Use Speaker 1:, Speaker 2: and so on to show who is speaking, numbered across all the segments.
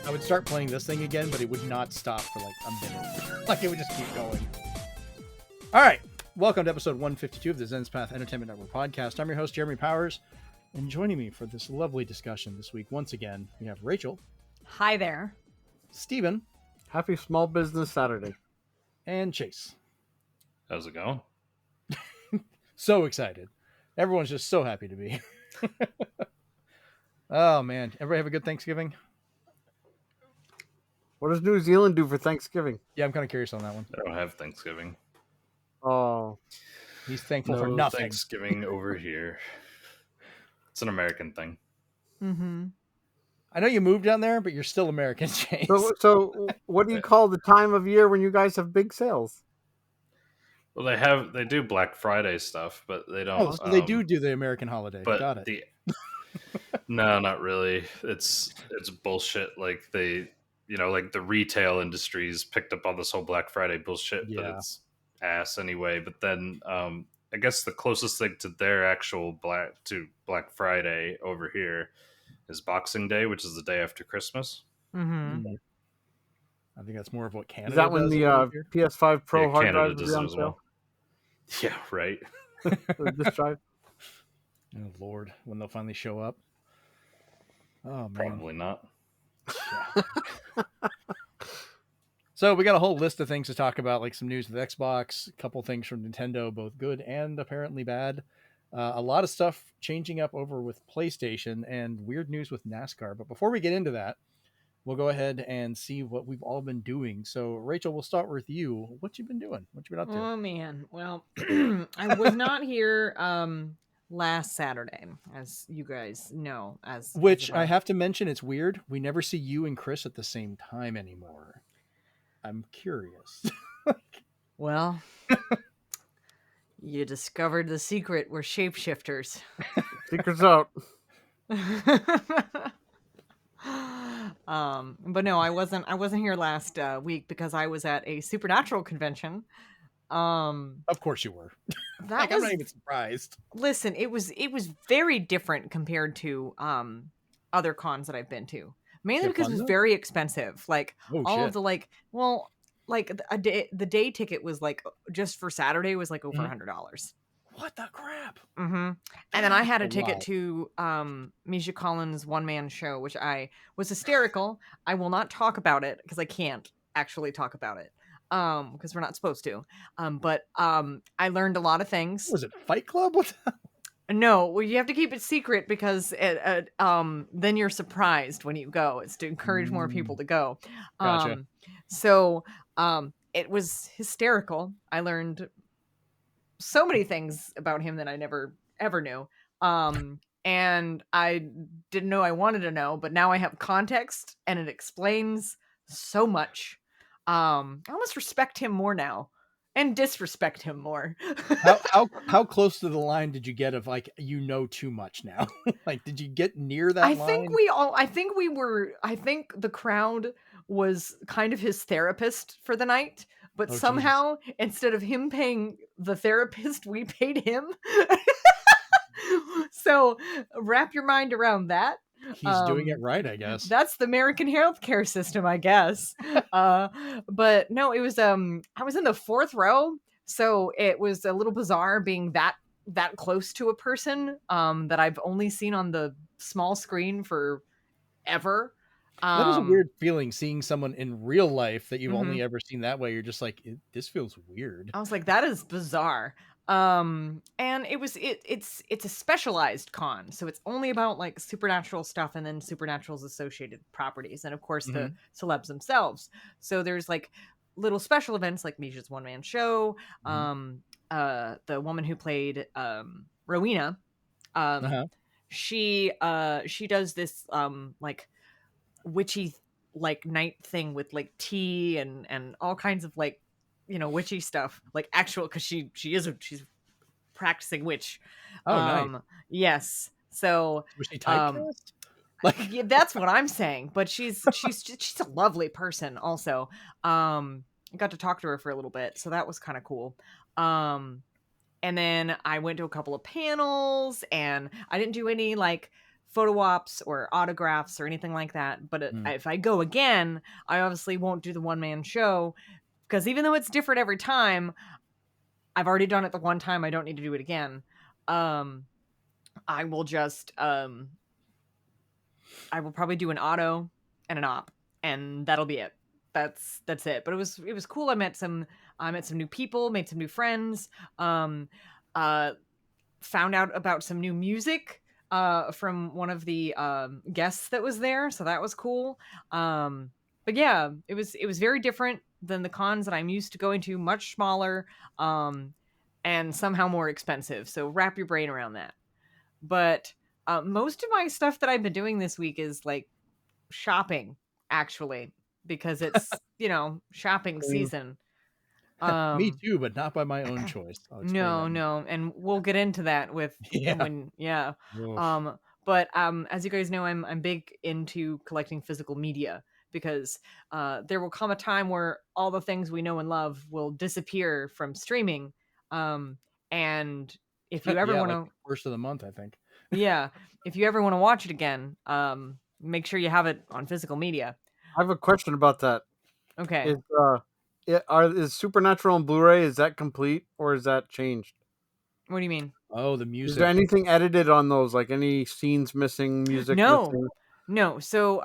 Speaker 1: I would start playing this thing again, but it would not stop for like a minute. Like it would just keep going. All right. Welcome to episode 152 of the Zenspath Entertainment Network podcast. I'm your host, Jeremy Powers. And joining me for this lovely discussion this week, once again, we have Rachel.
Speaker 2: Hi there.
Speaker 1: Steven.
Speaker 3: Happy Small Business Saturday.
Speaker 1: And Chase.
Speaker 4: How's it going?
Speaker 1: So excited. Everyone's just so happy to be. Oh, man. Everybody have a good Thanksgiving?
Speaker 3: What does New Zealand do for Thanksgiving?
Speaker 1: Yeah, I'm kind of curious on that one.
Speaker 4: I don't have Thanksgiving.
Speaker 3: Oh.
Speaker 1: He's thankful
Speaker 4: No
Speaker 1: for nothing.
Speaker 4: Thanksgiving over here. It's an American thing.
Speaker 2: Mm-hmm.
Speaker 1: I know you moved down there, but you're still American, Chase.
Speaker 3: So what do you call the time of year when you guys have big sales?
Speaker 4: Well, they do Black Friday stuff, but they don't.
Speaker 1: Oh, so they do the American holiday.
Speaker 4: But
Speaker 1: Got it.
Speaker 4: No, not really. It's bullshit. Like like the retail industries picked up on this whole Black Friday bullshit, but it's ass anyway. But then I guess the closest thing to their actual Black Friday over here is Boxing Day, which is the day after Christmas.
Speaker 2: Mm-hmm.
Speaker 1: I think that's more of what Canada
Speaker 3: Is that when
Speaker 1: does
Speaker 3: the
Speaker 1: over here.
Speaker 3: PS5 Pro hard
Speaker 4: Canada
Speaker 3: drive
Speaker 4: does
Speaker 3: is
Speaker 4: it
Speaker 3: on
Speaker 4: as
Speaker 3: sale?
Speaker 4: well. Yeah, right.
Speaker 3: This drive?
Speaker 1: Oh, Lord, when they'll finally show up. Oh, man.
Speaker 4: Probably not.
Speaker 1: So we got a whole list of things to talk about, like some news with Xbox, a couple things from Nintendo, both good and apparently bad. A lot of stuff changing up over with PlayStation and weird news with NASCAR. But before we get into that, we'll go ahead and see what we've all been doing. So, Rachel, we'll start with you. What you been doing? What you been up to?
Speaker 2: Oh man. Well, I was not here last Saturday, as you guys know.
Speaker 1: Which I have to mention, it's weird. We never see you and Chris at the same time anymore. I'm curious.
Speaker 2: Well, you discovered the secret. We're shapeshifters.
Speaker 3: Secret's out.
Speaker 2: But no, I wasn't here last week because I was at a supernatural convention.
Speaker 1: Of course you were.
Speaker 2: That
Speaker 1: I'm
Speaker 2: was,
Speaker 1: not even surprised.
Speaker 2: listen, it was very different compared to other cons that I've been to. Mainly because it was very expensive. Like all of the the day ticket was like just for Saturday was like over $100.
Speaker 1: What the crap?
Speaker 2: Mm-hmm. And then I had a ticket to Misha Collins' one-man show, which I was hysterical. I will not talk about it because I can't actually talk about it because we're not supposed to. But I learned a lot of things.
Speaker 1: Was it Fight Club? What the...
Speaker 2: No, well, you have to keep it secret because then you're surprised when you go. It's to encourage more people to go.
Speaker 1: Gotcha.
Speaker 2: So it was hysterical. I learned so many things about him that I never ever knew. And I didn't know I wanted to know, but now I have context and it explains so much. I almost respect him more now and disrespect him more.
Speaker 1: how close to the line did you get of like, too much now? Like, did you get near that line?
Speaker 2: I think the crowd was kind of his therapist for the night, but somehow instead of him paying the therapist, we paid him. So wrap your mind around that.
Speaker 1: He's doing it right, I guess.
Speaker 2: That's the American healthcare system, I guess. But no, it was I was in the fourth row, so it was a little bizarre being that close to a person that I've only seen on the small screen for ever.
Speaker 1: That is a weird feeling, seeing someone in real life that you've only ever seen that way. You're just like, this feels weird.
Speaker 2: I was like, that is bizarre. And it's a specialized con, so it's only about like supernatural stuff and then supernatural's associated properties, and of course the celebs themselves. So there's like little special events like Misha's one-man show, the woman who played Rowena, she does this like witchy like night thing with like tea and all kinds of like witchy stuff, like actual, because she's practicing witch.
Speaker 1: Nice.
Speaker 2: Yes. So
Speaker 1: was she typecast?
Speaker 2: Yeah, that's what I'm saying. But she's a lovely person also. I got to talk to her for a little bit, so that was kind of cool. And then I went to a couple of panels, and I didn't do any like photo ops or autographs or anything like that. But if I go again, I obviously won't do the one-man show, because even though it's different every time, I've already done it the one time. I don't need to do it again. I will just I will probably do an auto and an op, and that'll be it. That's it. But it was cool. I met some new people, made some new friends. Um, Found out about some new music from one of the guests that was there, so that was cool. But yeah, it was very different than the cons that I'm used to going to, much smaller, and somehow more expensive. So wrap your brain around that. But most of my stuff that I've been doing this week is like shopping, actually, because it's shopping season.
Speaker 1: Me too, but not by my own choice. I'll explain that.
Speaker 2: No, and we'll get into that with
Speaker 1: Oof.
Speaker 2: But as you guys know, I'm big into collecting physical media, because there will come a time where all the things we know and love will disappear from streaming. And if you ever want to,
Speaker 1: like first of the month, I think.
Speaker 2: yeah, if you ever want to watch it again, make sure you have it on physical media.
Speaker 3: I have a question about that.
Speaker 2: Okay.
Speaker 3: Is Supernatural on Blu-ray, is that complete or is that changed?
Speaker 2: What do you mean?
Speaker 1: Oh, the music.
Speaker 3: Is there anything edited on those? Like any scenes missing, music missing?
Speaker 2: No. So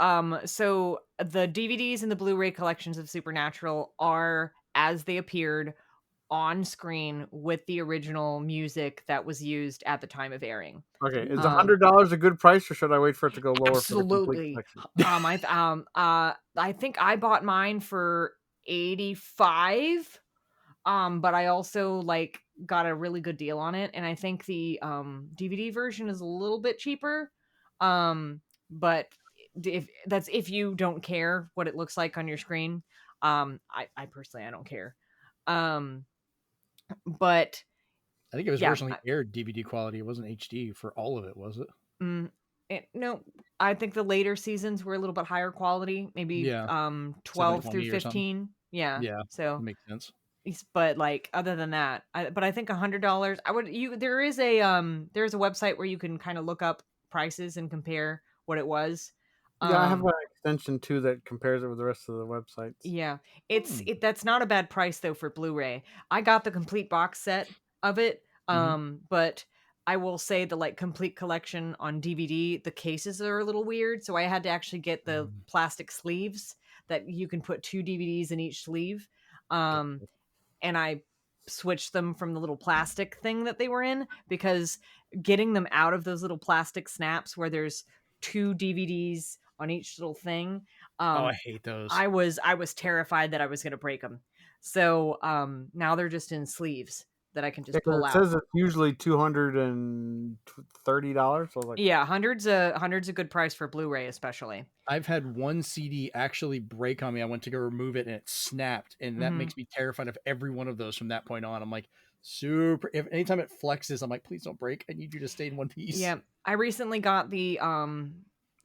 Speaker 2: the DVDs and the Blu-ray collections of Supernatural are as they appeared on screen with the original music that was used at the time of airing.
Speaker 3: Okay, is $100 a good price, or should I wait for it to go lower?
Speaker 2: Absolutely.
Speaker 3: For the complete collection?
Speaker 2: I think I bought mine for $85. But I also like got a really good deal on it, and I think the DVD version is a little bit cheaper. But if you don't care what it looks like on your screen, I personally I don't care. But
Speaker 1: I think it was originally aired DVD quality. It wasn't HD for all of it, was it?
Speaker 2: No, I think the later seasons were a little bit higher quality, maybe 12 through 15. Yeah. So
Speaker 1: makes sense.
Speaker 2: But like other than that, I think $100. There is a website where you can kind of look up prices and compare what it was.
Speaker 3: Yeah, I have an extension too that compares it with the rest of the websites.
Speaker 2: Yeah, that's not a bad price though for Blu-ray. I got the complete box set of it, but I will say the like complete collection on DVD, the cases are a little weird, so I had to actually get the plastic sleeves that you can put 2 DVDs in each sleeve. And I switched them from the little plastic thing that they were in, because getting them out of those little plastic snaps where there's 2 DVDs on each little thing.
Speaker 1: I hate those.
Speaker 2: I was terrified that I was going to break them. So now they're just in sleeves that I can just pull out.
Speaker 3: It says it's usually $230. So like,
Speaker 2: yeah, hundreds a good price for Blu-ray, especially.
Speaker 1: I've had one CD actually break on me. I went to go remove it and it snapped, and that makes me terrified of every one of those from that point on. I'm like, anytime it flexes, I'm like, please don't break. I need you to stay in one piece.
Speaker 2: Yeah, I recently got the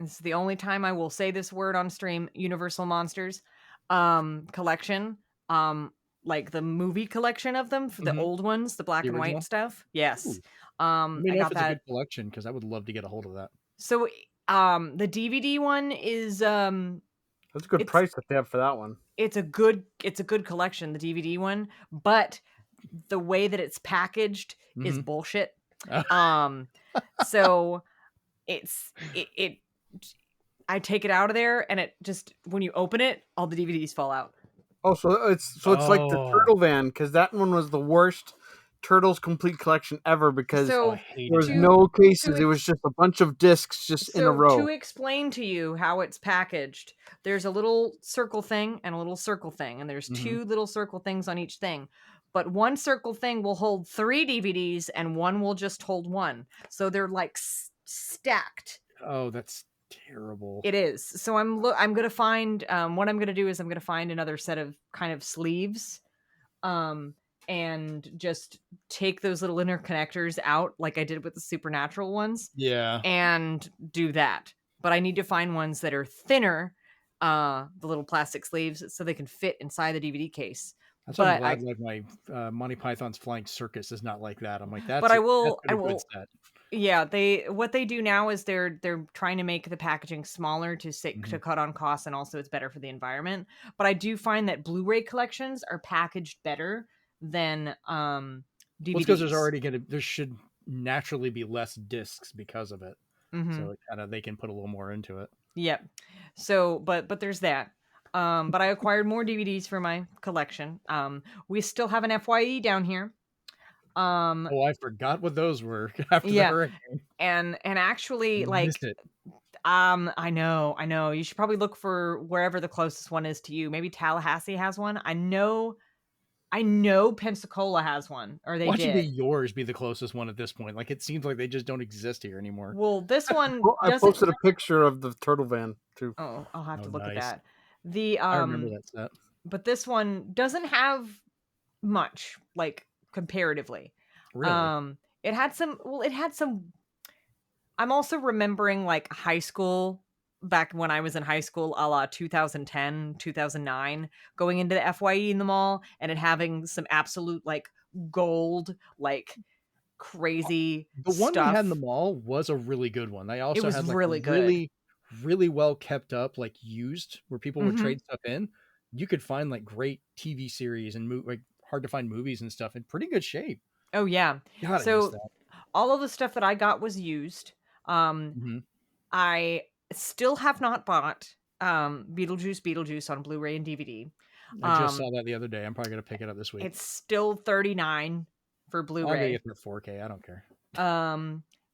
Speaker 2: this is the only time I will say this word on stream, Universal Monsters collection. Like the movie collection of them, for the old ones, the black and white stuff. Yes.
Speaker 1: Let me know if it's a good collection, because I would love to get a hold of that.
Speaker 2: So the DVD one is
Speaker 3: that's a good price that they have for that one.
Speaker 2: It's a good collection, the DVD one, but the way that it's packaged is bullshit. So I take it out of there, and it just, when you open it, all the DVDs fall out.
Speaker 3: Oh, so it's like the Turtle Van, because that one was the worst Turtles complete collection ever, because there was no cases. It was just a bunch of discs in a row.
Speaker 2: To explain to you how it's packaged, there's a little circle thing and a little circle thing, and there's 2 little circle things on each thing. But one circle thing will hold 3 DVDs, and one will just hold 1. So they're like stacked.
Speaker 1: Oh, that's terrible.
Speaker 2: It is. So I'm gonna find what I'm gonna do is I'm gonna find another set of kind of sleeves, and just take those little interconnectors out like I did with the Supernatural ones.
Speaker 1: Yeah.
Speaker 2: And do that. But I need to find ones that are thinner, the little plastic sleeves, so they can fit inside the DVD case.
Speaker 1: That's why I'm glad like my Monty Python's Flying Circus is not like that. I'm like, that's
Speaker 2: but I will Yeah, what they do now is they're trying to make the packaging smaller to cut on costs, and also it's better for the environment. But I do find that Blu-ray collections are packaged better than DVDs.
Speaker 1: Well, it's because there should naturally be less discs because of it.
Speaker 2: Mm-hmm.
Speaker 1: So they can put a little more into it.
Speaker 2: Yep. So, but there's that. But I acquired more DVDs for my collection. We still have an FYE down here.
Speaker 1: I forgot what those were after the hurricane.
Speaker 2: And actually,
Speaker 1: Missed it.
Speaker 2: I know. You should probably look for wherever the closest one is to you. Maybe Tallahassee has one. I know Pensacola has one, or they
Speaker 1: Watching
Speaker 2: did.
Speaker 1: yours be the closest one at this point. Like, it seems like they just don't exist here anymore.
Speaker 2: Well, this one
Speaker 3: I posted a picture of the turtle van too.
Speaker 2: Oh, I'll have to look at
Speaker 1: nice.
Speaker 2: that.
Speaker 1: I remember that set.
Speaker 2: But this one doesn't have much, like, comparatively.
Speaker 1: Really?
Speaker 2: It had some. I'm also remembering, like, high school, back when I was in high school, a la 2010, 2009, going into the FYE in the mall, and it having some absolute, like, gold, like, crazy
Speaker 1: The one
Speaker 2: stuff.
Speaker 1: we had in the mall was a really good one. They also
Speaker 2: was
Speaker 1: had, like,
Speaker 2: really good.
Speaker 1: really, really well kept up, like, used, where people would trade stuff in. You could find, like, great TV series and like hard to find movies and stuff in pretty good shape.
Speaker 2: Oh yeah.
Speaker 1: God,
Speaker 2: So all of the stuff that I got was used. I still have not bought Beetlejuice on Blu-ray and DVD.
Speaker 1: I just saw that the other day. I'm probably gonna pick it up this week.
Speaker 2: It's still $39 for Blu-ray.
Speaker 1: I'll get it for 4K. I don't care.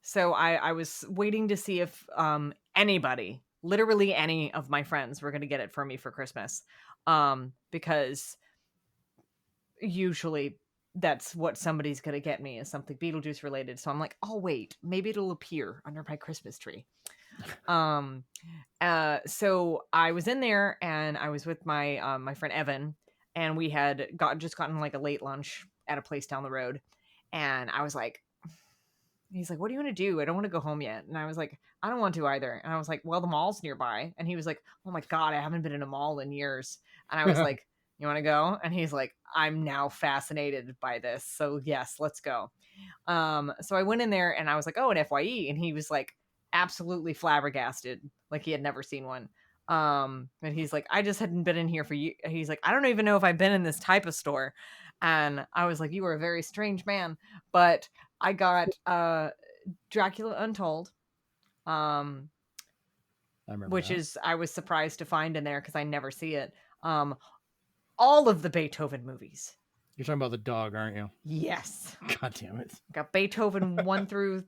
Speaker 2: So I was waiting to see if anybody, literally any of my friends, were gonna get it for me for Christmas. Because usually that's what somebody's gonna get me, is something Beetlejuice related. So I'm like, oh wait, maybe it'll appear under my Christmas tree. So I was in there, and I was with my my friend Evan, and we had gotten like a late lunch at a place down the road, and I was like, he's like, what do you want to do? I don't want to go home yet. And I was like, I don't want to either. And I was like, well, the mall's nearby. And he was like, oh my God, I haven't been in a mall in years. And I was like, you want to go? And he's like, I'm now fascinated by this. So yes, let's go. So I went in there, and I was like, oh, an FYE. And he was like, absolutely flabbergasted, like he had never seen one. And he's like, I just hadn't been in here for you. He's like, I don't even know if I've been in this type of store. And I was like, you are a very strange man. But I got Dracula Untold, which I was surprised to find in there because I never see it. All of the Beethoven movies.
Speaker 1: You're talking about the dog, aren't you?
Speaker 2: Yes.
Speaker 1: God damn it.
Speaker 2: Got Beethoven 1 through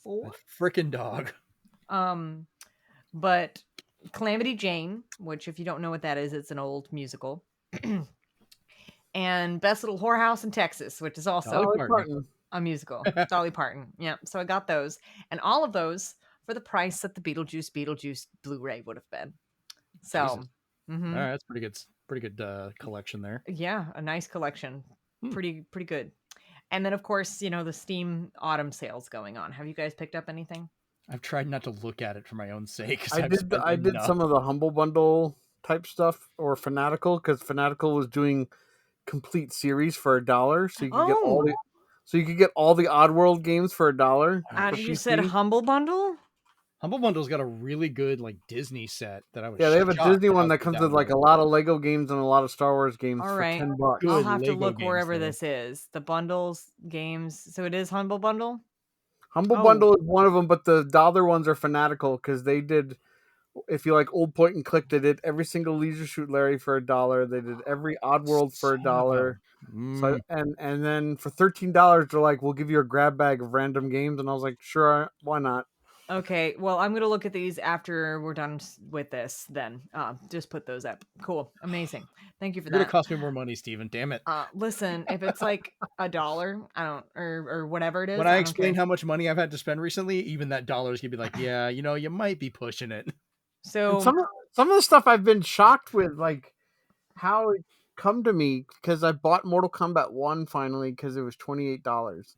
Speaker 2: 4.
Speaker 1: Frickin' dog.
Speaker 2: But Calamity Jane, which, if you don't know what that is, it's an old musical. And Best Little Whorehouse in Texas, which is also a musical. Dolly Parton. Yeah. So I got those, and all of those for the price that the Beetlejuice Blu-ray would have been. So,
Speaker 1: all right, that's pretty good collection there.
Speaker 2: Yeah, a nice collection. Pretty good. And then, of course, the Steam autumn sales going on. Have you guys picked up anything?
Speaker 1: I've tried not to look at it for my own sake.
Speaker 3: I did some of the Humble Bundle type stuff, or Fanatical, because Fanatical was doing complete series for $1, so you could get all the Oddworld games for $1.
Speaker 2: You said Humble Bundle?
Speaker 1: Humble Bundle's got a really good, like, Disney set that I was.
Speaker 3: Yeah, they have a Disney one that comes with like a lot of Lego games and a lot of Star Wars games for $10.
Speaker 2: I'll have to look wherever this is. The bundles games. So it is Humble Bundle?
Speaker 3: Humble Bundle is one of them, but the dollar ones are Fanatical, because they did, if you like old point and click, they did every single Leisure Suit Larry for $1. They did every Oddworld for $1. So, and then for $13, they're like, we'll give you a grab bag of random games. And I was like, sure, why not?
Speaker 2: Okay, well, I'm going to look at these after we're done with this then. Just put those up. Cool. Amazing. Thank you for that.
Speaker 1: It's going to cost me more money, Steven. Damn it.
Speaker 2: Listen, if it's like $1, I don't, or whatever it is.
Speaker 1: When I explain how much money I've had to spend recently, even that $1 is going to be like, yeah, you might be pushing it.
Speaker 3: So and some of the stuff I've been shocked with, like how it come to me, because I bought Mortal Kombat 1 finally because it was $28.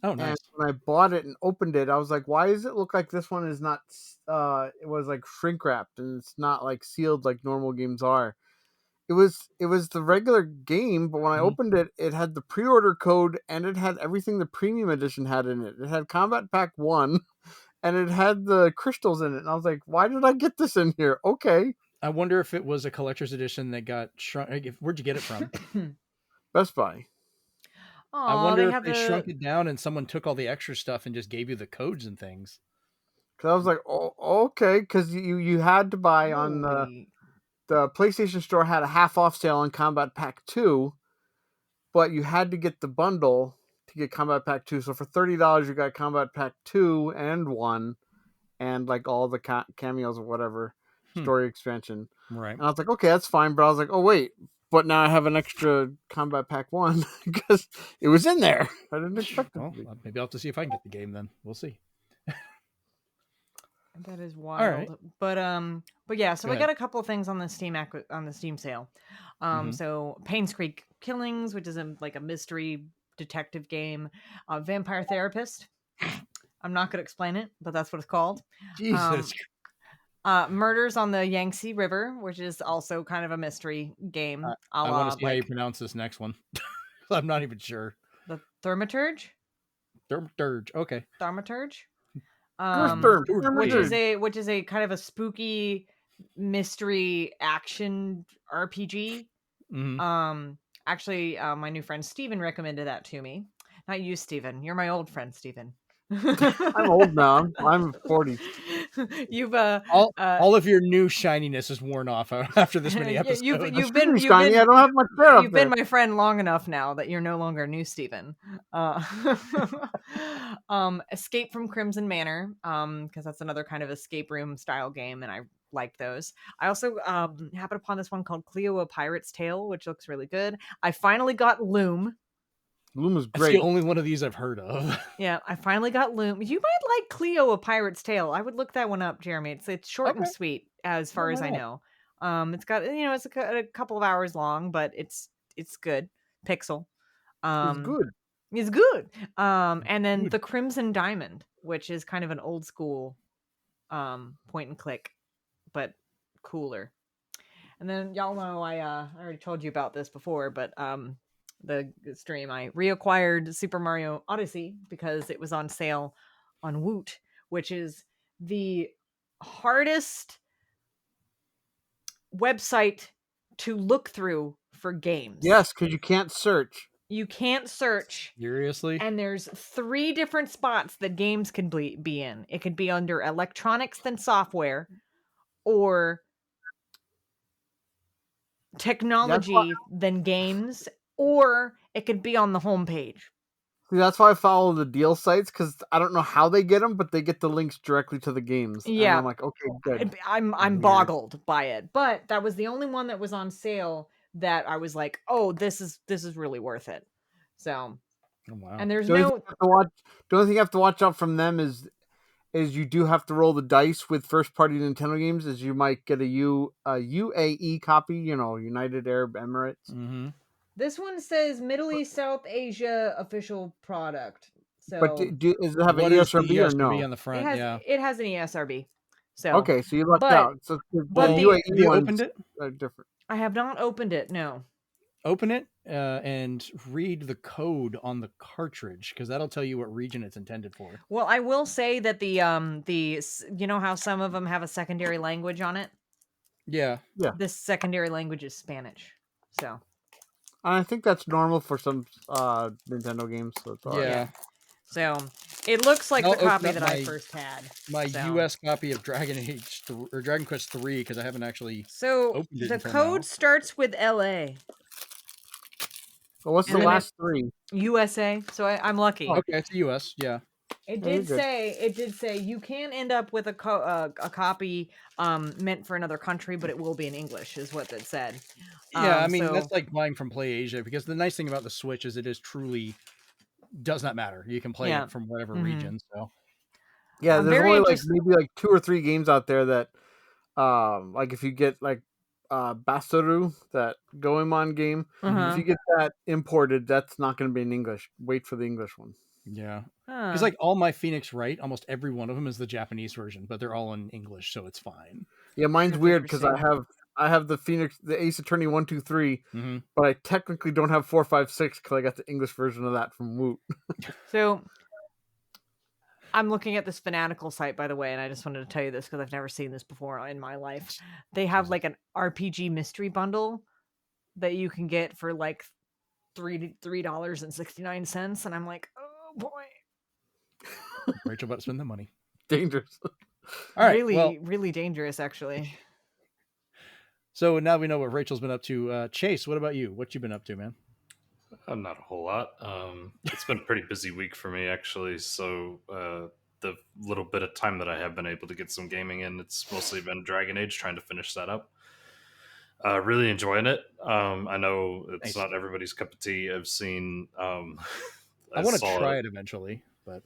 Speaker 1: Oh, nice.
Speaker 3: And when I bought it and opened it, I was like, why does it look like this one is not, it was like shrink wrapped and it's not like sealed like normal games are. It was the regular game, but when I opened it, it had the pre-order code and it had everything the premium edition had in it. It had Combat Pack 1 and it had the crystals in it. And I was like, why did I get this in here? Okay.
Speaker 1: I wonder if it was a collector's edition that got shrunk. Where'd you get it from?
Speaker 3: Best Buy.
Speaker 1: I
Speaker 2: Oh,
Speaker 1: wonder
Speaker 2: they
Speaker 1: if
Speaker 2: have
Speaker 1: they
Speaker 2: the
Speaker 1: shrunk it down and someone took all the extra stuff and just gave you the codes and things.
Speaker 3: Because I was like, oh, okay. Because you had to buy on
Speaker 2: Holy.
Speaker 3: the PlayStation Store had a half off sale on Combat Pack 2, but you had to get the bundle to get Combat Pack 2. So for $30, you got Combat Pack 2 and 1 and like all the cameos or whatever, story expansion.
Speaker 1: Right.
Speaker 3: And I was like, okay, that's fine. But I was like, oh, wait. But now I have an extra Combat Pack 1 because it was in there. I didn't expect it
Speaker 1: Well,
Speaker 3: to be.
Speaker 1: maybe I'll have to see if I can get the game then. We'll see.
Speaker 2: That is wild. But yeah, so
Speaker 1: Go
Speaker 2: I
Speaker 1: ahead.
Speaker 2: got a couple of things on the Steam sale. So Payne's Creek Killings, which is like a mystery detective game. Vampire Therapist. I'm not going to explain it, but that's what it's called.
Speaker 1: Jesus.
Speaker 2: Murders on the Yangtze River, which is also kind of a mystery game.
Speaker 1: I want to see how you pronounce this next one. I'm not even sure.
Speaker 2: The Thaumaturge.
Speaker 1: Dirge. Okay.
Speaker 2: Thaumaturge. Which is a kind of a spooky mystery action RPG. Actually, my new friend Steven recommended that to me. Not you, Steven. You're my old friend, Steven.
Speaker 3: I'm old now. I'm 40.
Speaker 2: You've
Speaker 1: all of your new shininess is worn off after this many episodes.
Speaker 2: You've
Speaker 3: been shiny. I don't have much hair up
Speaker 2: You've
Speaker 3: there.
Speaker 2: been my friend long enough now that you're no longer new Steven. Escape from Crimson Manor, because that's another kind of escape room style game, and I like those. I also happened upon this one called Cleo: A Pirate's Tale, which looks really good. I finally got Loom.
Speaker 3: Loom is
Speaker 1: That's
Speaker 3: great.
Speaker 1: the only one of these I've heard of.
Speaker 2: Yeah, I finally got Loom. You might like Cleo: A Pirate's Tale. I would look that one up, Jeremy. It's short and sweet as far as I know. It's got it's a couple of hours long, but it's good. Pixel.
Speaker 3: It's good.
Speaker 2: It's good. And then The Crimson Diamond, which is kind of an old school point and click, but cooler. And then y'all know I already told you about this before, but the stream I reacquired Super Mario Odyssey because it was on sale on Woot, which is the hardest website to look through for games.
Speaker 3: Yes, because you can't search.
Speaker 2: You can't search.
Speaker 1: Seriously?
Speaker 2: And there's 3 different spots that games can be in. It could be under electronics then software, or technology then games, or it could be on the homepage.
Speaker 3: That's why I follow the deal sites, because I don't know how they get them, but they get the links directly to the games.
Speaker 2: Yeah,
Speaker 3: and I'm like, okay, good.
Speaker 2: I'm boggled by it, but that was the only one that was on sale that I was like, oh, this is really worth it. So,
Speaker 1: wow.
Speaker 2: And there's
Speaker 3: the only thing you have to watch out from them is you do have to roll the dice with first party Nintendo games, as you might get a UAE copy, United Arab Emirates.
Speaker 1: Mm-hmm.
Speaker 2: This one says Middle East South Asia official product. So,
Speaker 3: but does it have an
Speaker 1: What is the
Speaker 3: ESRB or no?
Speaker 1: ESRB on the front?
Speaker 2: It has an ESRB. So
Speaker 3: okay, so you lucked out. So
Speaker 2: but
Speaker 3: the
Speaker 2: the-
Speaker 3: UAE
Speaker 1: Have you
Speaker 3: ones
Speaker 1: opened it?
Speaker 3: are different.
Speaker 2: I have not opened it. No.
Speaker 1: Open it and read the code on the cartridge, because that'll tell you what region it's intended for.
Speaker 2: Well, I will say that the you know how some of them have a secondary language on it?
Speaker 1: Yeah.
Speaker 2: This secondary language is Spanish. So
Speaker 3: I think that's normal for some Nintendo games. So it's all right.
Speaker 1: Yeah.
Speaker 2: So it looks like
Speaker 1: I'll
Speaker 2: the copy
Speaker 1: open up
Speaker 2: that I
Speaker 1: my-
Speaker 2: first had.
Speaker 1: My
Speaker 2: So-
Speaker 1: US copy of Dragon Quest 3, because I haven't actually
Speaker 2: So
Speaker 1: opened it
Speaker 2: the
Speaker 1: until
Speaker 2: code
Speaker 1: now.
Speaker 2: starts with LA,
Speaker 3: So what's
Speaker 2: And
Speaker 3: the
Speaker 2: then
Speaker 3: last 3?
Speaker 2: USA. So I'm lucky.
Speaker 1: Okay, it's US, yeah.
Speaker 2: It
Speaker 3: Very
Speaker 2: did
Speaker 3: good.
Speaker 2: say you can end up with a copy meant for another country, but it will be in English, is what it said.
Speaker 1: Yeah, I mean,
Speaker 2: so-
Speaker 1: that's like buying from Play Asia, because the nice thing about the Switch is it is truly does not matter. You can play
Speaker 2: Yeah.
Speaker 1: it from whatever
Speaker 2: Mhm.
Speaker 1: region. So
Speaker 3: Yeah,
Speaker 2: I'm
Speaker 3: there's
Speaker 2: very
Speaker 3: only
Speaker 2: interested-
Speaker 3: maybe 2 or 3 games out there that, like if you get Basaru, that Goemon game,
Speaker 2: Uh-huh.
Speaker 3: if you get that imported, that's not going to be in English. Wait for the English one.
Speaker 1: yeah,
Speaker 2: Huh.
Speaker 1: because like all my Phoenix Wright, almost every one of them is the Japanese version, but they're all in English, so it's fine.
Speaker 3: Yeah, mine's
Speaker 2: That's
Speaker 3: weird because I
Speaker 2: interesting.
Speaker 3: I have the Ace Attorney 123,
Speaker 1: Mm-hmm.
Speaker 3: but I technically don't have 456 because I got the English version of that from Woot.
Speaker 2: So I'm looking at this Fanatical site, by the way, and I just wanted to tell you this because I've never seen this before in my life. They have like an RPG mystery bundle that you can get for like $3.69, and I'm like, oh boy,
Speaker 1: Rachel about to spend the money.
Speaker 3: Dangerous.
Speaker 1: All right.
Speaker 2: really,
Speaker 1: Well,
Speaker 2: really dangerous, actually.
Speaker 1: so now we know what Rachel's been up to. Chase, what about you? What you been up to, man?
Speaker 4: Not a whole lot. It's been a pretty busy week for me, actually. So the little bit of time that I have been able to get some gaming in, it's mostly been Dragon Age, trying to finish that up. Really enjoying it. I know it's
Speaker 1: Nice.
Speaker 4: not everybody's cup of tea. I've seen.
Speaker 1: I want to try it eventually, but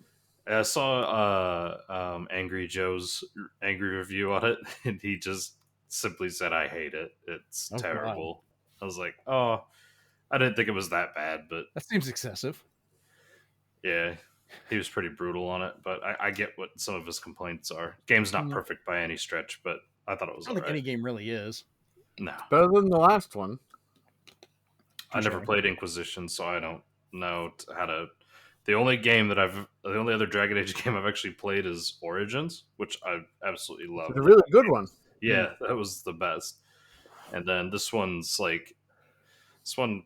Speaker 4: I saw Angry Joe's angry review on it, and he just simply said, "I hate it. It's
Speaker 1: Oh, God.
Speaker 4: terrible." I was like, "Oh, I didn't think it was that bad," but
Speaker 1: that seems excessive.
Speaker 4: yeah, he was pretty brutal on it. But I get what some of his complaints are. Game's not perfect by any stretch, but I thought it was
Speaker 1: I don't think
Speaker 4: alright.
Speaker 1: any game really is.
Speaker 4: No,
Speaker 3: Better than the last one.
Speaker 4: I never
Speaker 1: Touche.
Speaker 4: played Inquisition, so I don't know how to. The only other Dragon Age game I've actually played is Origins, which I absolutely love.
Speaker 3: It's a really good one.
Speaker 4: Yeah, that was the best. And then this one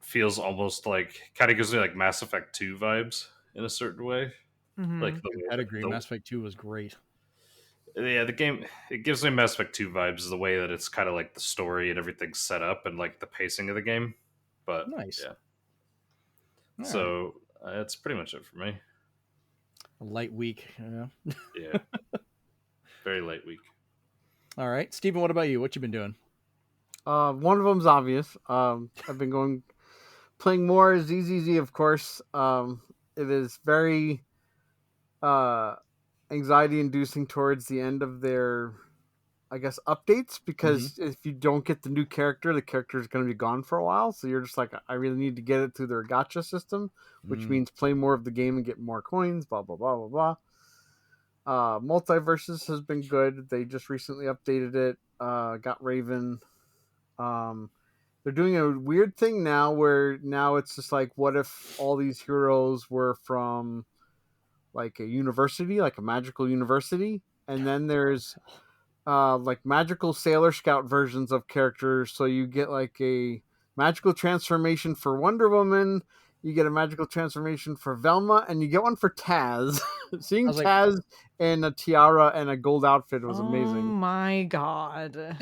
Speaker 4: feels almost like, kind of gives me like Mass Effect 2 vibes in a certain way.
Speaker 2: Mhm.
Speaker 4: Like the
Speaker 1: Good
Speaker 4: way
Speaker 1: pedigree.
Speaker 4: that
Speaker 1: Mass Effect 2 was great.
Speaker 4: the game, it gives me Mass Effect 2 vibes, the way that it's kind of like the story and everything's set up and like the pacing of the game. But
Speaker 1: Nice.
Speaker 4: yeah.
Speaker 1: All right.
Speaker 4: So that's pretty much it for me.
Speaker 1: A light week. Yeah.
Speaker 4: Yeah. Very light week.
Speaker 1: All right. Steven, what about you? What you been doing?
Speaker 3: One of them's obvious. I've been playing more ZZZ, of course. It is very anxiety inducing towards the end of their, I guess, updates, because if you don't get the new character, the character is going to be gone for a while. So you're just like, I really need to get it through their gacha system, which means play more of the game and get more coins, blah, blah, blah, blah, blah. Multiverses has been good. They just recently updated it, got Raven. They're doing a weird thing now where now it's just like, what if all these heroes were from like a university, like a magical university? And then there's like magical Sailor Scout versions of characters. So you get like a magical transformation for Wonder Woman, you get a magical transformation for Velma, and you get one for Taz. Seeing Taz in a tiara and a gold outfit was amazing.
Speaker 2: Oh my god.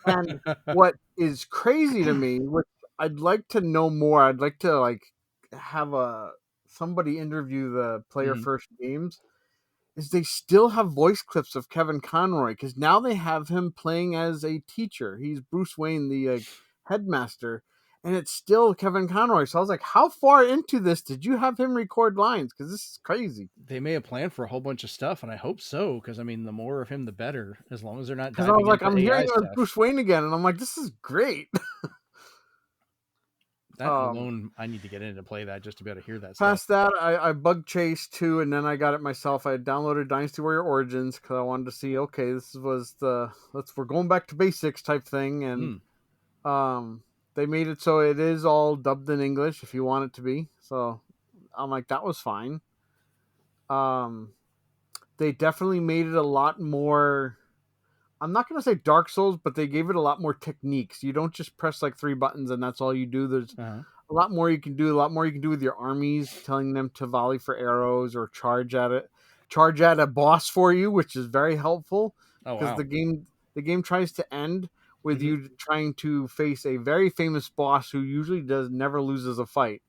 Speaker 3: And what is crazy to me, which I'd like to know more, I'd like to like have somebody interview the player first games, is they still have voice clips of Kevin Conroy, because now they have him playing as a teacher. He's Bruce Wayne, the headmaster, and it's still Kevin Conroy. So I was like, how far into this did you have him record lines? Because this is crazy.
Speaker 1: They may have planned for a whole bunch of stuff, and I hope so, because I mean, the more of him, the better, as long as they're not
Speaker 3: Because I was
Speaker 1: diving
Speaker 3: like,
Speaker 1: into
Speaker 3: I'm
Speaker 1: AI
Speaker 3: hearing
Speaker 1: stuff.
Speaker 3: Bruce Wayne again, and I'm like, this is great.
Speaker 1: That alone, I need to get in to play that just to be able to hear that
Speaker 3: Past
Speaker 1: stuff.
Speaker 3: that, I bug chased too, and then I got it myself. I downloaded Dynasty Warrior Origins because I wanted to see, okay, this was we're going back to basics type thing, and they made it so it is all dubbed in English if you want it to be. So I'm like, that was fine. They definitely made it a lot more. I'm not going to say Dark Souls, but they gave it a lot more techniques. You don't just press like 3 buttons and that's all you do. There's a lot more you can do. A lot more you can do with your armies, telling them to volley for arrows or charge at a boss for you, which is very helpful, because the game tries to end with you trying to face a very famous boss who usually never loses a fight.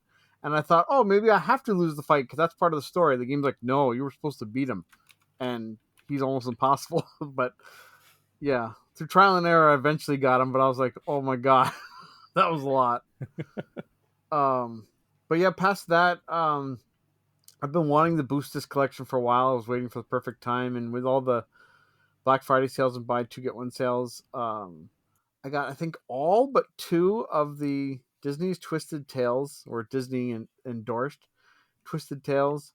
Speaker 3: And I thought, oh, maybe I have to lose the fight because that's part of the story. The game's like, no, you were supposed to beat him, and he's almost impossible. But yeah, through trial and error, I eventually got him. But I was like, oh my god, that was a lot. But yeah, past that, I've been wanting to boost this collection for a while. I was waiting for the perfect time, and with all the Black Friday sales and buy 2 get 1 sales, I got, I think, all but 2 of the Disney's Twisted Tales, or Disney endorsed Twisted Tales.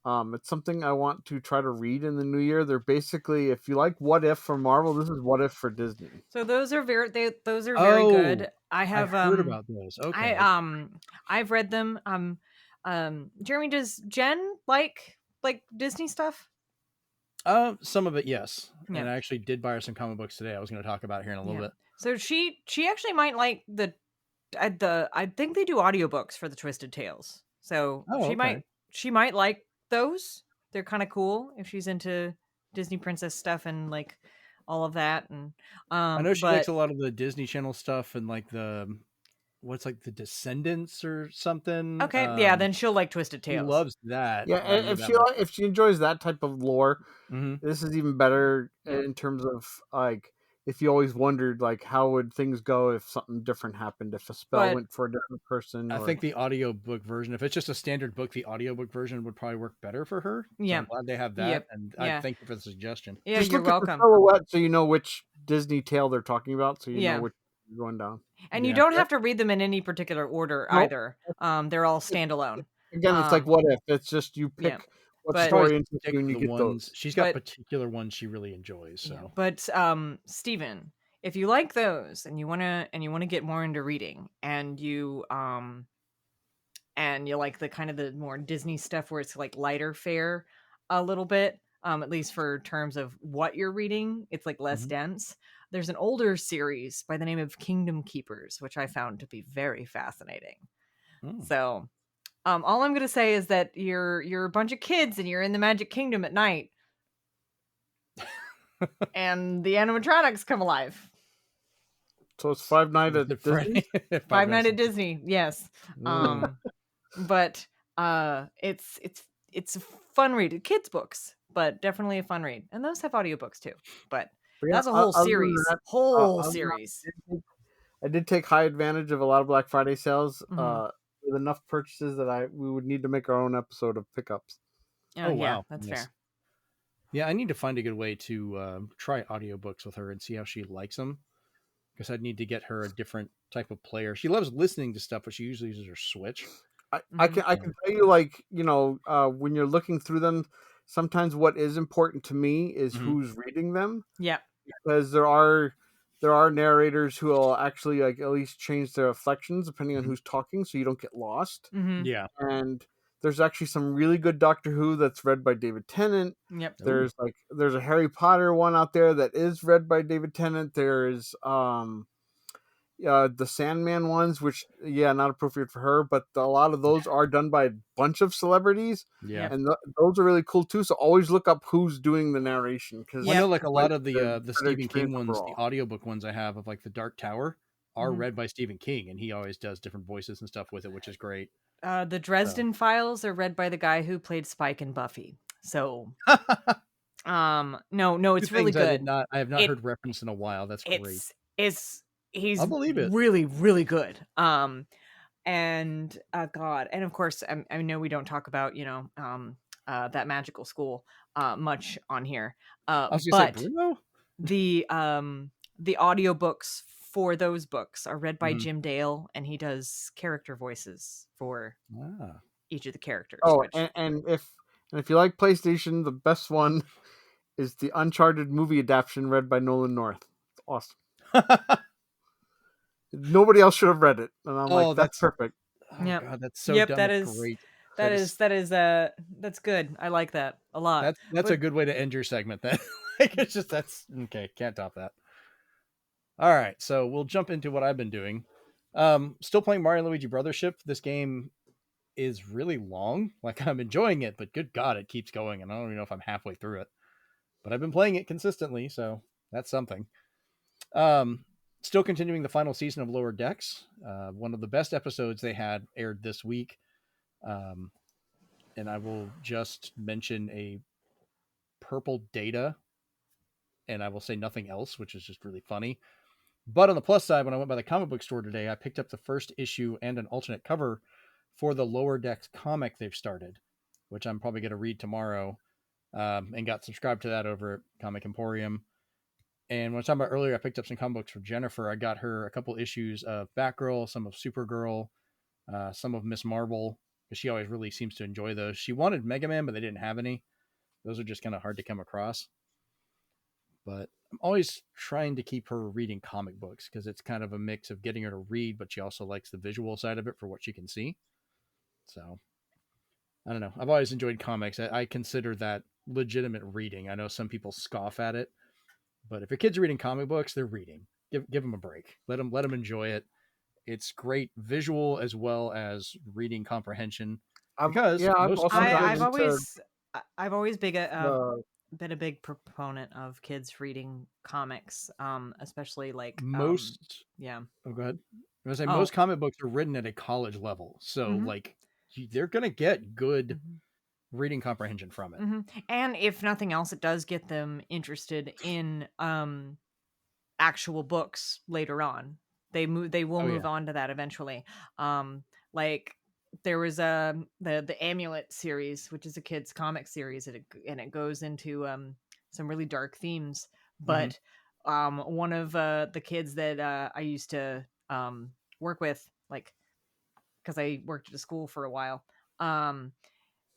Speaker 3: It's something I want to try to read in the new year. They're basically, if you like What If for Marvel, this is What If for Disney.
Speaker 2: So those are very
Speaker 1: Oh,
Speaker 2: good. I
Speaker 1: I
Speaker 2: have
Speaker 1: heard about those.
Speaker 2: I
Speaker 1: Okay.
Speaker 2: I've read them. Jeremy, does Jen like Disney stuff?
Speaker 1: Some of it, yes.
Speaker 2: Yeah.
Speaker 1: And I actually did buy her some comic books today. I was going to talk about it here in a little
Speaker 2: Yeah.
Speaker 1: bit.
Speaker 2: So she actually might like the I think they do audiobooks for the Twisted Tales. So
Speaker 1: Oh, okay.
Speaker 2: she might like those. They're kind of cool if she's into Disney princess stuff and like all of that. And
Speaker 1: I know she likes
Speaker 2: but
Speaker 1: a lot of the Disney Channel stuff and like what's like the Descendants or something.
Speaker 2: okay, yeah, then she'll like Twisted
Speaker 1: She
Speaker 2: Tales.
Speaker 1: loves that.
Speaker 3: Yeah,
Speaker 1: I know
Speaker 3: if
Speaker 1: that much.
Speaker 3: if she enjoys that type of lore,
Speaker 1: Mm-hmm.
Speaker 3: this is even better
Speaker 2: Yeah.
Speaker 3: in terms of like if you always wondered like how would things go if something different happened, if a spell
Speaker 2: But
Speaker 3: went for a different person.
Speaker 1: I
Speaker 3: Or
Speaker 1: think the audiobook version, if it's just a standard book, the audiobook version would probably work better for her. So
Speaker 2: yeah,
Speaker 1: I'm glad they have that.
Speaker 2: yep,
Speaker 1: And I
Speaker 2: yeah,
Speaker 1: thank you for the suggestion.
Speaker 2: yeah.
Speaker 3: just
Speaker 2: You're
Speaker 3: look at the
Speaker 2: welcome.
Speaker 3: silhouette so you know which Disney tale they're talking about, so you know
Speaker 2: Yeah.
Speaker 3: which you're going down.
Speaker 2: And you
Speaker 1: Yeah.
Speaker 2: don't have to read them in any particular order
Speaker 3: Nope.
Speaker 2: either. They're all standalone.
Speaker 3: Again, it's like What If. It's just you
Speaker 2: Yeah.
Speaker 3: pick what
Speaker 2: But-
Speaker 1: Probably
Speaker 3: story interests
Speaker 1: stick
Speaker 3: you and
Speaker 1: to
Speaker 3: you
Speaker 1: the
Speaker 3: get
Speaker 1: ones
Speaker 3: those.
Speaker 1: she's got
Speaker 2: But-
Speaker 1: particular ones she really enjoys. So
Speaker 2: Yeah. But Steven, if you like those and you wanna get more into reading and you like the kind of the more Disney stuff where it's like lighter fare a little bit, at least for terms of what you're reading, it's like less
Speaker 1: Mhm.
Speaker 2: dense. There's an older series by the name of Kingdom Keepers, which I found to be very fascinating.
Speaker 1: Mm.
Speaker 2: So all I'm gonna say is that you're a bunch of kids and you're in the Magic Kingdom at night, and the animatronics come alive.
Speaker 3: So it's Five Nights
Speaker 1: Is
Speaker 3: at
Speaker 1: it Friday?
Speaker 3: Disney.
Speaker 2: Five Nights at Disney, yes.
Speaker 1: Mm.
Speaker 2: But it's a fun read. Kids books, but definitely a fun read. And those have audiobooks too. But
Speaker 3: But yeah,
Speaker 2: that's a whole
Speaker 3: other than
Speaker 2: series.
Speaker 3: that,
Speaker 2: Whole
Speaker 3: other than that,
Speaker 2: series.
Speaker 3: I did take high advantage of a lot of Black Friday sales.
Speaker 2: Mhm.
Speaker 3: With enough purchases that we would need to make our own episode of pickups.
Speaker 2: Oh, yeah,
Speaker 1: wow.
Speaker 2: that's
Speaker 1: Nice.
Speaker 2: fair.
Speaker 1: Yeah, I need to find a good way to try audiobooks with her and see how she likes them. Because I'd need to get her a different type of player. She loves listening to stuff, but she usually uses her Switch.
Speaker 3: I can tell you, like, when you're looking through them, sometimes what is important to me is
Speaker 1: Mhm.
Speaker 3: who's reading them,
Speaker 2: Yeah.
Speaker 3: because there are narrators who will actually like at least change their inflections depending on
Speaker 1: Mhm.
Speaker 3: who's talking, so you don't get lost.
Speaker 2: Mm-hmm.
Speaker 1: Yeah.
Speaker 3: And there's actually some really good Doctor Who that's read by David Tennant.
Speaker 2: Yep.
Speaker 3: There's a Harry Potter one out there that is read by David Tennant. There's the Sandman ones, which not appropriate for her, but a lot of those are done by a bunch of celebrities,
Speaker 1: Yeah.
Speaker 3: and those are really cool too. So always look up who's doing the narration, because
Speaker 1: I know like a lot of the
Speaker 3: better
Speaker 1: Stephen King
Speaker 3: experience
Speaker 1: ones,
Speaker 3: overall.
Speaker 1: the audiobook ones I have of like the Dark Tower are
Speaker 2: Mhm.
Speaker 1: read by Stephen King, and he always does different voices and stuff with it, which is great.
Speaker 2: The Dresden Files are read by the guy who played Spike and Buffy. So no, it's
Speaker 1: Two
Speaker 2: really
Speaker 1: things
Speaker 2: good.
Speaker 1: I have not
Speaker 2: It-
Speaker 1: heard referenced in a while. That's great.
Speaker 2: He's
Speaker 1: I'll believe it.
Speaker 2: really, really good. And God, and of course, I know we don't talk about that magical school much on here.
Speaker 1: I was gonna
Speaker 2: But
Speaker 1: say Bruno.
Speaker 2: the audiobooks for those books are read by
Speaker 1: Mhm.
Speaker 2: Jim Dale, and he does character voices for
Speaker 1: Ah.
Speaker 2: each of the characters.
Speaker 3: Oh,
Speaker 2: which,
Speaker 3: and if you like PlayStation, the best one is the Uncharted movie adaptation read by Nolan North. It's awesome. Nobody else should have read it, and I'm like, that's perfect.
Speaker 1: Oh
Speaker 2: Yep.
Speaker 1: God, that's so
Speaker 2: Yep,
Speaker 1: dumb.
Speaker 2: that
Speaker 1: It's
Speaker 2: is-
Speaker 1: great.
Speaker 2: that's good. I like that a lot.
Speaker 1: That's a good way to end your segment. Then like it's just that's okay. Can't top that. All right, so we'll jump into what I've been doing. Still playing Mario and Luigi Brothership. This game is really long. Like I'm enjoying it, but good God, it keeps going, and I don't even know if I'm halfway through it. But I've been playing it consistently, so that's something. Still continuing the final season of Lower Decks. One of the best episodes they had aired this week. And I will just mention a purple data, and I will say nothing else, which is just really funny. But on the plus side, when I went by the comic book store today, I picked up the first issue and an alternate cover for the Lower Decks comic they've started, which I'm probably going to read tomorrow, and got subscribed to that over at Comic Emporium. And when I was talking about earlier, I picked up some comic books for Jennifer. I got her a couple issues of Batgirl, some of Supergirl, some of Miss Marvel, because she always really seems to enjoy those. She wanted Mega Man, but they didn't have any. Those are just kind of hard to come across. But I'm always trying to keep her reading comic books because it's kind of a mix of getting her to read, but she also likes the visual side of it for what she can see. So I don't know. I've always enjoyed comics. I consider that legitimate reading. I know some people scoff at it, but if your kid's reading comic books, they're reading. Give them a break. Let them enjoy it. It's great visual as well as reading comprehension because
Speaker 3: I've
Speaker 1: most
Speaker 3: also
Speaker 1: comic
Speaker 2: I've
Speaker 3: gotten
Speaker 1: books.
Speaker 3: into
Speaker 2: always
Speaker 3: the
Speaker 2: been a big proponent of kids reading comics, especially like
Speaker 1: Most
Speaker 2: yeah.
Speaker 1: Oh, go ahead. I was say
Speaker 2: Oh.
Speaker 1: most comic books are written at a college level, so
Speaker 2: Mhm.
Speaker 1: like they're gonna get good
Speaker 2: Mhm.
Speaker 1: reading comprehension from it.
Speaker 2: And if nothing else, it does get them interested in actual books later on. They will
Speaker 1: Oh
Speaker 2: move
Speaker 1: yeah.
Speaker 2: on to that eventually. Like there was the Amulet series, which is a kids comic series, and it goes into some really dark themes.
Speaker 1: hmm
Speaker 2: But one of the kids that I used to work with, like because I worked at a school for a while,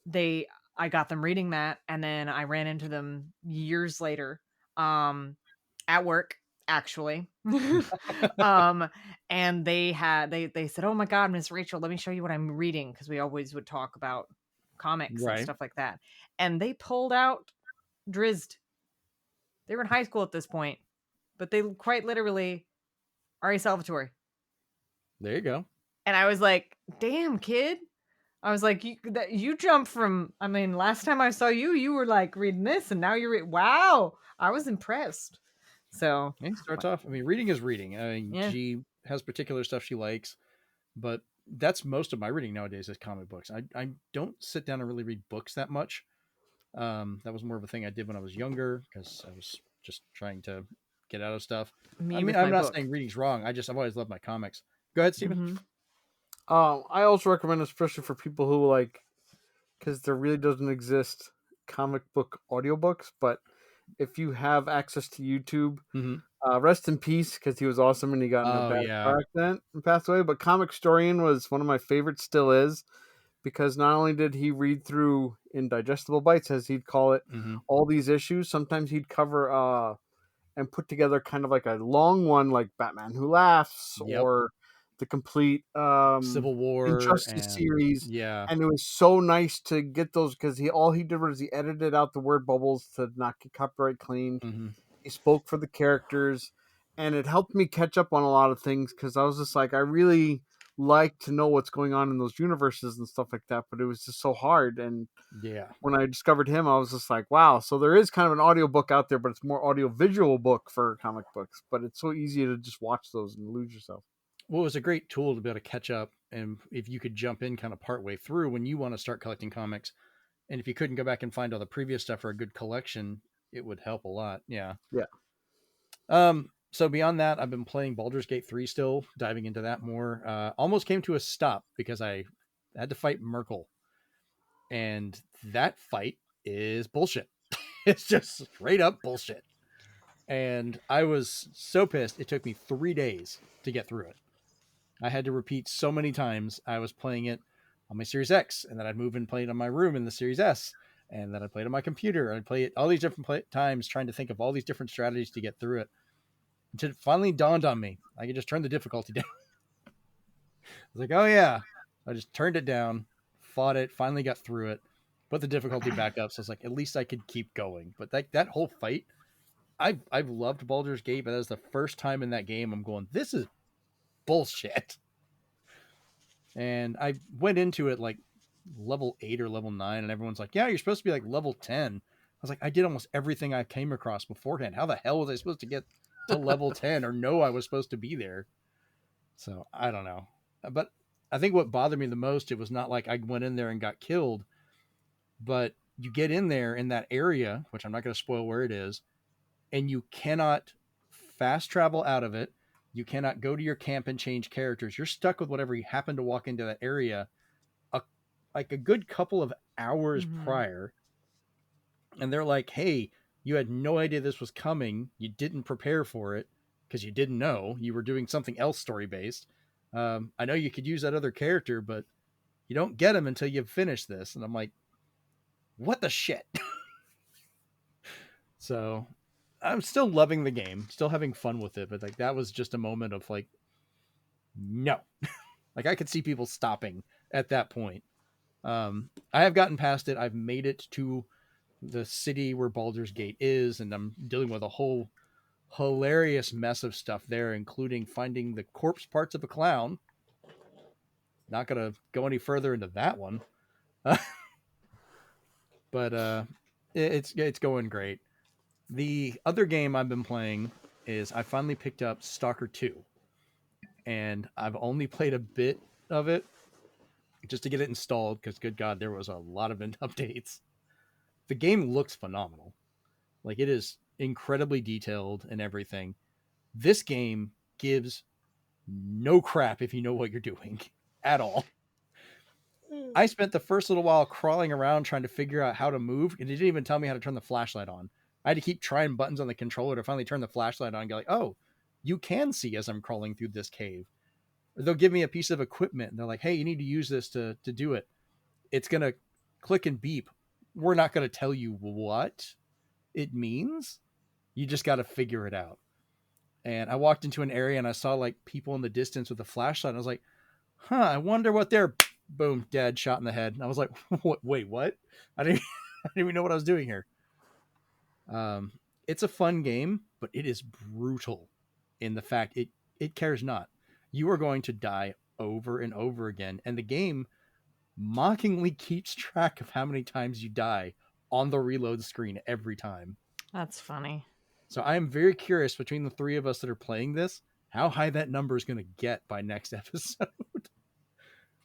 Speaker 2: they I got them reading that, and then I ran into them years later at work, actually. um and they said, "Oh my god, Miss Rachel, let me show you what I'm reading," because we always would talk about comics and
Speaker 1: Right.
Speaker 2: stuff like that. And they pulled out Drizzt. They were in high school at this point, but they quite literally are Salvatore.
Speaker 1: There you go.
Speaker 2: And I was like, "Damn, kid." I was like, you jump from, I mean, last time I saw you, you were like reading this, and now wow. I was impressed. So,
Speaker 1: And he starts off. I mean, reading is reading. I mean,
Speaker 2: yeah.
Speaker 1: she has particular stuff she likes, but that's most of my reading nowadays is comic books. I don't sit down and really read books that much. That was more of a thing I did when I was younger because I was just trying to get out of stuff. I
Speaker 2: Me
Speaker 1: mean,
Speaker 2: with
Speaker 1: I'm
Speaker 2: my
Speaker 1: not
Speaker 2: book.
Speaker 1: saying reading's wrong. I've always loved my comics. Go ahead, Steven.
Speaker 2: Mhm.
Speaker 3: I also recommend, especially for people who like, because there really doesn't exist comic book audiobooks, but if you have access to YouTube,
Speaker 1: Mm-hmm.
Speaker 3: rest in peace, because he was awesome and he got in a
Speaker 1: Oh
Speaker 3: bad
Speaker 1: yeah.
Speaker 3: car accident and passed away. But Comic Storian was one of my favorites, still is, because not only did he read through in digestible bites, as he'd call it,
Speaker 1: Mm-hmm.
Speaker 3: all these issues, sometimes he'd cover and put together kind of like a long one, like Batman Who Laughs
Speaker 1: Yep.
Speaker 3: or the complete
Speaker 1: Civil War
Speaker 3: Injustice
Speaker 1: and
Speaker 3: series.
Speaker 1: yeah.
Speaker 3: And it was so nice to get those because all he did was he edited out the word bubbles to not get copyright claimed.
Speaker 1: Mm-hmm.
Speaker 3: He spoke for the characters, and it helped me catch up on a lot of things because I was just like, I really like to know what's going on in those universes and stuff like that, but it was just so hard. And
Speaker 1: Yeah.
Speaker 3: when I discovered him, I was just like, wow. So there is kind of an audio book out there, but it's more audio visual book for comic books. But it's so easy to just watch those and lose yourself.
Speaker 1: Well, it was a great tool to be able to catch up, and if you could jump in kind of part way through when you want to start collecting comics, and if you couldn't go back and find all the previous stuff for a good collection, it would help a lot. Yeah.
Speaker 3: Yeah.
Speaker 1: So beyond that, I've been playing Baldur's Gate 3 still, diving into that more. Almost came to a stop because I had to fight Merkel. And that fight is bullshit. It's just straight up bullshit. And I was so pissed. It took me 3 days to get through it. I had to repeat so many times. I was playing it on my Series X, and then I'd move and play it on my room in the Series S, and then I'd play it on my computer, and I'd play it all these different times, trying to think of all these different strategies to get through it. Until it finally dawned on me, I could just turn the difficulty down. I was like, oh yeah. I just turned it down, fought it, finally got through it, put the difficulty back up. So I was like, at least I could keep going. But that whole fight, I've loved Baldur's Gate, but that was the first time in that game I'm going, this is bullshit. And I went into it like level 8 or level 9, and everyone's like, yeah, you're supposed to be like level 10. I was like, I did almost everything I came across beforehand. How the hell was I supposed to get to level 10 or know I was supposed to be there? So I don't know. But I think what bothered me the most, it was not like I went in there and got killed, but you get in there in that area, which I'm not going to spoil where it is, and you cannot fast travel out of it. You cannot go to your camp and change characters. You're stuck with whatever you happen to walk into that area like a good couple of hours prior. And they're like, hey, you had no idea this was coming. You didn't prepare for it because you didn't know. You were doing something else story based. I know you could use that other character, but You don't get them until you've finished this. And I'm like, what the shit? So I'm still loving the game, still having fun with it. But like, that was just a moment of like, no, like I could see people stopping at that point. I have gotten past it. I've made it to the city where Baldur's Gate is, and I'm dealing with a whole hilarious mess of stuff there, including finding the corpse parts of a clown. Not gonna go any further into that one, but it's going great. The other game I've been playing is I finally picked up Stalker 2, and I've only played a bit of it just to get it installed because, good God, there was a lot of updates. The game looks phenomenal. Like, it is incredibly detailed and everything. This game gives no crap if you know what you're doing at all. I spent the first little while crawling around trying to figure out how to move, and it didn't even tell me how to turn the flashlight on. I had to keep trying buttons on the controller to finally turn the flashlight on and go like, oh, you can see as I'm crawling through this cave. Or they'll give me a piece of equipment, and they're like, hey, you need to use this to do it. It's going to click and beep. We're not going to tell you what it means. You just got to figure it out. And I walked into an area and I saw like people in the distance with a flashlight. And I was like, I wonder what they're, boom, dead, shot in the head. And I was like, wait, what? I didn't even know what I was doing here. It's a fun game, but it is brutal in the fact it cares not. You are going to die over and over again. And the game mockingly keeps track of how many times you die on the reload screen every time.
Speaker 2: That's funny.
Speaker 1: So I am very curious between the three of us that are playing this, how high that number is going to get by next episode.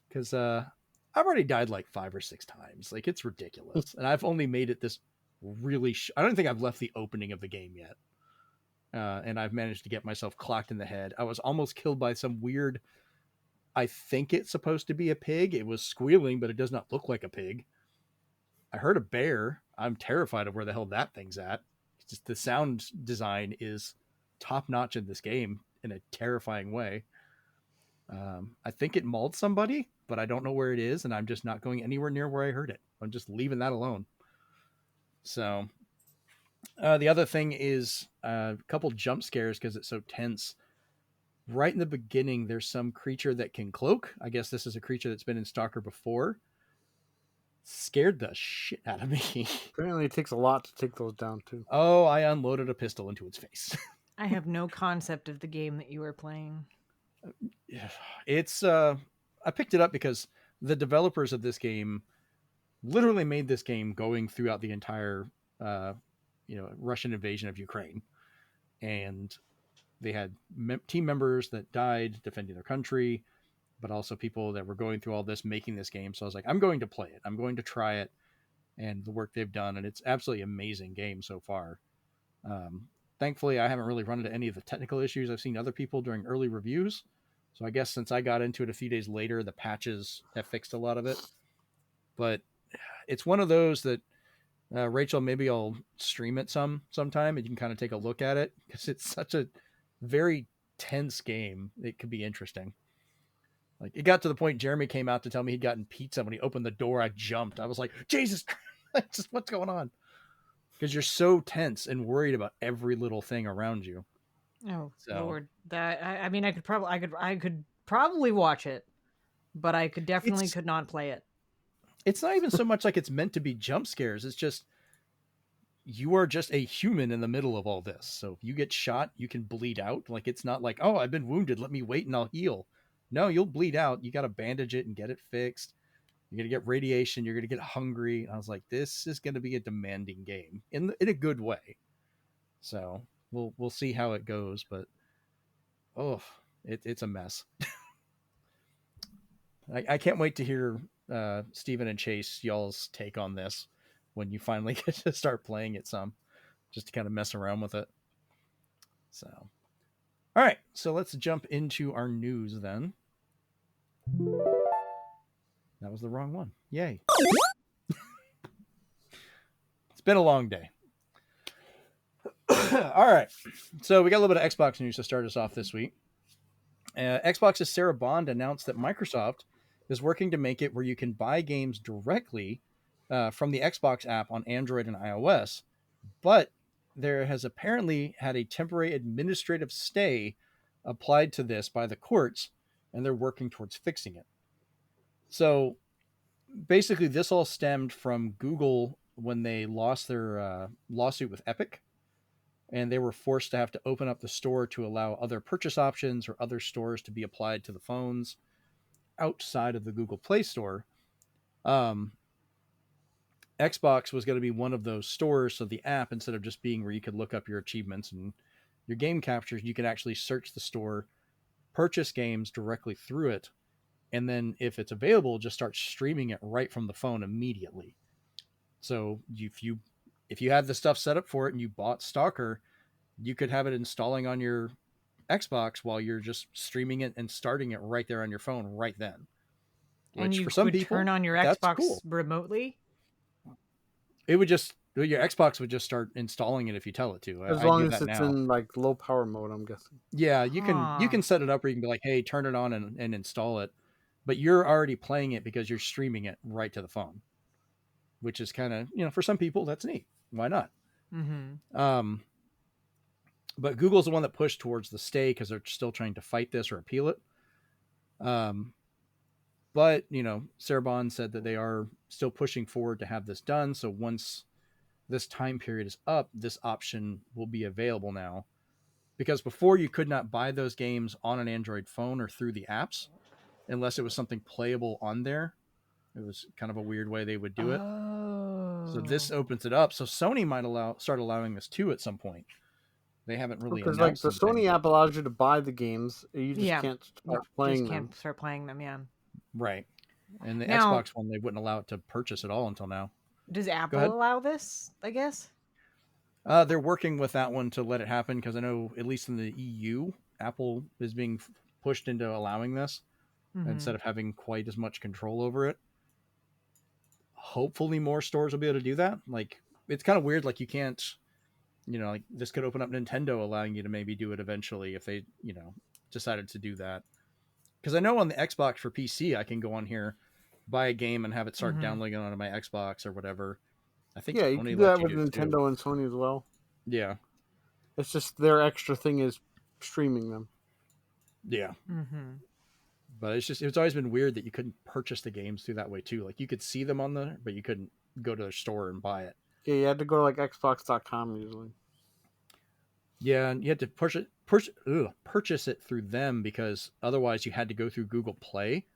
Speaker 1: Because I've already died like 5 or 6 times. Like, it's ridiculous. And I've only made it this really... I don't think I've left the opening of the game yet. And I've managed to get myself clocked in the head. I was almost killed by some weird... I think it's supposed to be a pig. It was squealing, but it does not look like a pig. I heard a bear. I'm terrified of where the hell that thing's at. It's just the sound design is top notch in this game in a terrifying way. I think it mauled somebody, but I don't know where it is, and I'm just not going anywhere near where I heard it. I'm just leaving that alone. So the other thing is a couple jump scares because it's so tense. Right in the beginning, there's some creature that can cloak. I guess this is a creature that's been in Stalker before. Scared the shit out of me.
Speaker 3: Apparently it takes a lot to take those down, too.
Speaker 1: Oh, I unloaded a pistol into its face.
Speaker 2: I have no concept of the game that you are playing.
Speaker 1: It's I picked it up because the developers of this game literally made this game going throughout the entire Russian invasion of Ukraine, and they had team members that died defending their country, but also people that were going through all this making this game. So I was like, I'm going to play it, I'm going to try it, and the work they've done, and it's absolutely amazing game so far. Thankfully, I haven't really run into any of the technical issues I've seen other people during early reviews. So I guess since I got into it a few days later, the patches have fixed a lot of it. But it's one of those that, Rachel, maybe I'll stream it sometime and you can kind of take a look at it because it's such a very tense game. It could be interesting. Like, it got to the point Jeremy came out to tell me he'd gotten pizza. When he opened the door, I jumped. I was like, Jesus Christ, just what's going on? Because you're so tense and worried about every little thing around you.
Speaker 2: Oh, so, Lord, that I mean, I could probably watch it, but I could not play it.
Speaker 1: It's not even so much like it's meant to be jump scares. It's just, you are just a human in the middle of all this. So if you get shot, you can bleed out. Like, it's not like, oh, I've been wounded, let me wait and I'll heal. No, you'll bleed out. You got to bandage it and get it fixed. You're going to get radiation. You're going to get hungry. And I was like, this is going to be a demanding game in a good way. So we'll see how it goes, but it's a mess. I can't wait to hear Steven and Chase, y'all's take on this when you finally get to start playing it some, just to kind of mess around with it. So, all right, so let's jump into our news then. That was the wrong one. Yay. It's been a long day. All right. So we got a little bit of Xbox news to start us off this week. Xbox's Sarah Bond announced that Microsoft is working to make it where you can buy games directly from the Xbox app on Android and iOS, but there has apparently had a temporary administrative stay applied to this by the courts, and they're working towards fixing it. So basically, this all stemmed from Google when they lost their lawsuit with Epic, and they were forced to have to open up the store to allow other purchase options or other stores to be applied to the phones outside of the Google Play Store. Um, Xbox was going to be one of those stores, so the app, instead of just being where you could look up your achievements and your game captures, you could actually search the store, purchase games directly through it, and then if it's available, just start streaming it right from the phone immediately. So if you had the stuff set up for it and you bought Stalker, you could have it installing on your Xbox while you're just streaming it and starting it right there on your phone right then.
Speaker 2: And
Speaker 1: Which
Speaker 2: you
Speaker 1: for some
Speaker 2: could
Speaker 1: people,
Speaker 2: turn on your
Speaker 1: that's
Speaker 2: Xbox
Speaker 1: cool.
Speaker 2: remotely?
Speaker 1: It would just, your Xbox would just start installing it if you tell it to.
Speaker 3: As
Speaker 1: I
Speaker 3: long
Speaker 1: do
Speaker 3: as
Speaker 1: that
Speaker 3: it's
Speaker 1: now.
Speaker 3: in like low power mode, I'm guessing.
Speaker 1: Yeah, you
Speaker 2: Huh.
Speaker 1: can set it up where you can be like, hey, turn it on and install it. But you're already playing it because you're streaming it right to the phone, which is kind of, for some people, that's neat. Why not?
Speaker 2: Mm-hmm.
Speaker 1: But Google's the one that pushed towards the stay because they're still trying to fight this or appeal it. But, Sarah Bond said that they are still pushing forward to have this done. So once this time period is up, this option will be available now. Because before, you could not buy those games on an Android phone or through the apps unless it was something playable on there. It was kind of a weird way they would do it. So this opens it up. So Sony might start allowing this too at some point. They haven't really
Speaker 3: Because like
Speaker 1: announced
Speaker 3: the
Speaker 1: anything.
Speaker 3: Sony app allows you to buy the games, you just can't start playing them.
Speaker 2: Can't start playing them, yeah.
Speaker 1: Right. And the
Speaker 2: Now-
Speaker 1: Xbox one, they wouldn't allow it to purchase at all until now.
Speaker 2: Does
Speaker 1: ahead.
Speaker 2: Apple allow this, I guess?
Speaker 1: They're working with that one to let it happen because I know, at least in the EU, Apple is being pushed into allowing this instead of having quite as much control over it. Hopefully more stores will be able to do that. Like, it's kind of weird. Like, you can't, like this could open up Nintendo allowing you to maybe do it eventually if they, decided to do that. Because I know on the Xbox for PC, I can go on here, buy a game, and have it start downloading it onto my Xbox or whatever. I think
Speaker 3: Yeah, you
Speaker 1: Sony
Speaker 3: can do
Speaker 1: lets
Speaker 3: that
Speaker 1: you
Speaker 3: with
Speaker 1: do it
Speaker 3: Nintendo and Sony as well.
Speaker 1: Yeah.
Speaker 3: It's just their extra thing is streaming them.
Speaker 1: Yeah.
Speaker 2: Mm-hmm.
Speaker 1: But it's always been weird that you couldn't purchase the games through that way too. Like, you could see them on there, but you couldn't go to their store and buy it.
Speaker 3: Yeah, you had to go to like Xbox.com usually.
Speaker 1: Yeah, and you had to purchase it through them because otherwise you had to go through Google Play,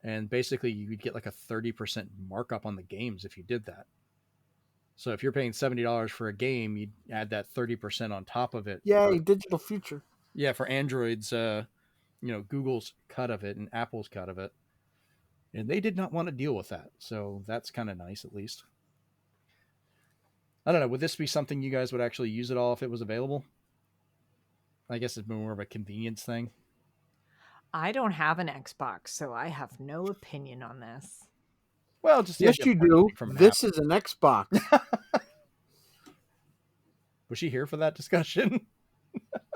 Speaker 1: and basically you would get like a 30% markup on the games if you did that. So if you're paying $70 for a game, you'd add that 30% on top of it.
Speaker 3: Yay, digital future.
Speaker 1: Yeah, for Android's, Google's cut of it and Apple's cut of it. And they did not want to deal with that. So that's kind of nice, at least. I don't know. Would this be something you guys would actually use at all if it was available? I guess it's more of a convenience thing.
Speaker 2: I don't have an Xbox, so I have no opinion on this.
Speaker 1: Well, just
Speaker 3: yes, you do. This is an Xbox.
Speaker 1: Was she here for that discussion?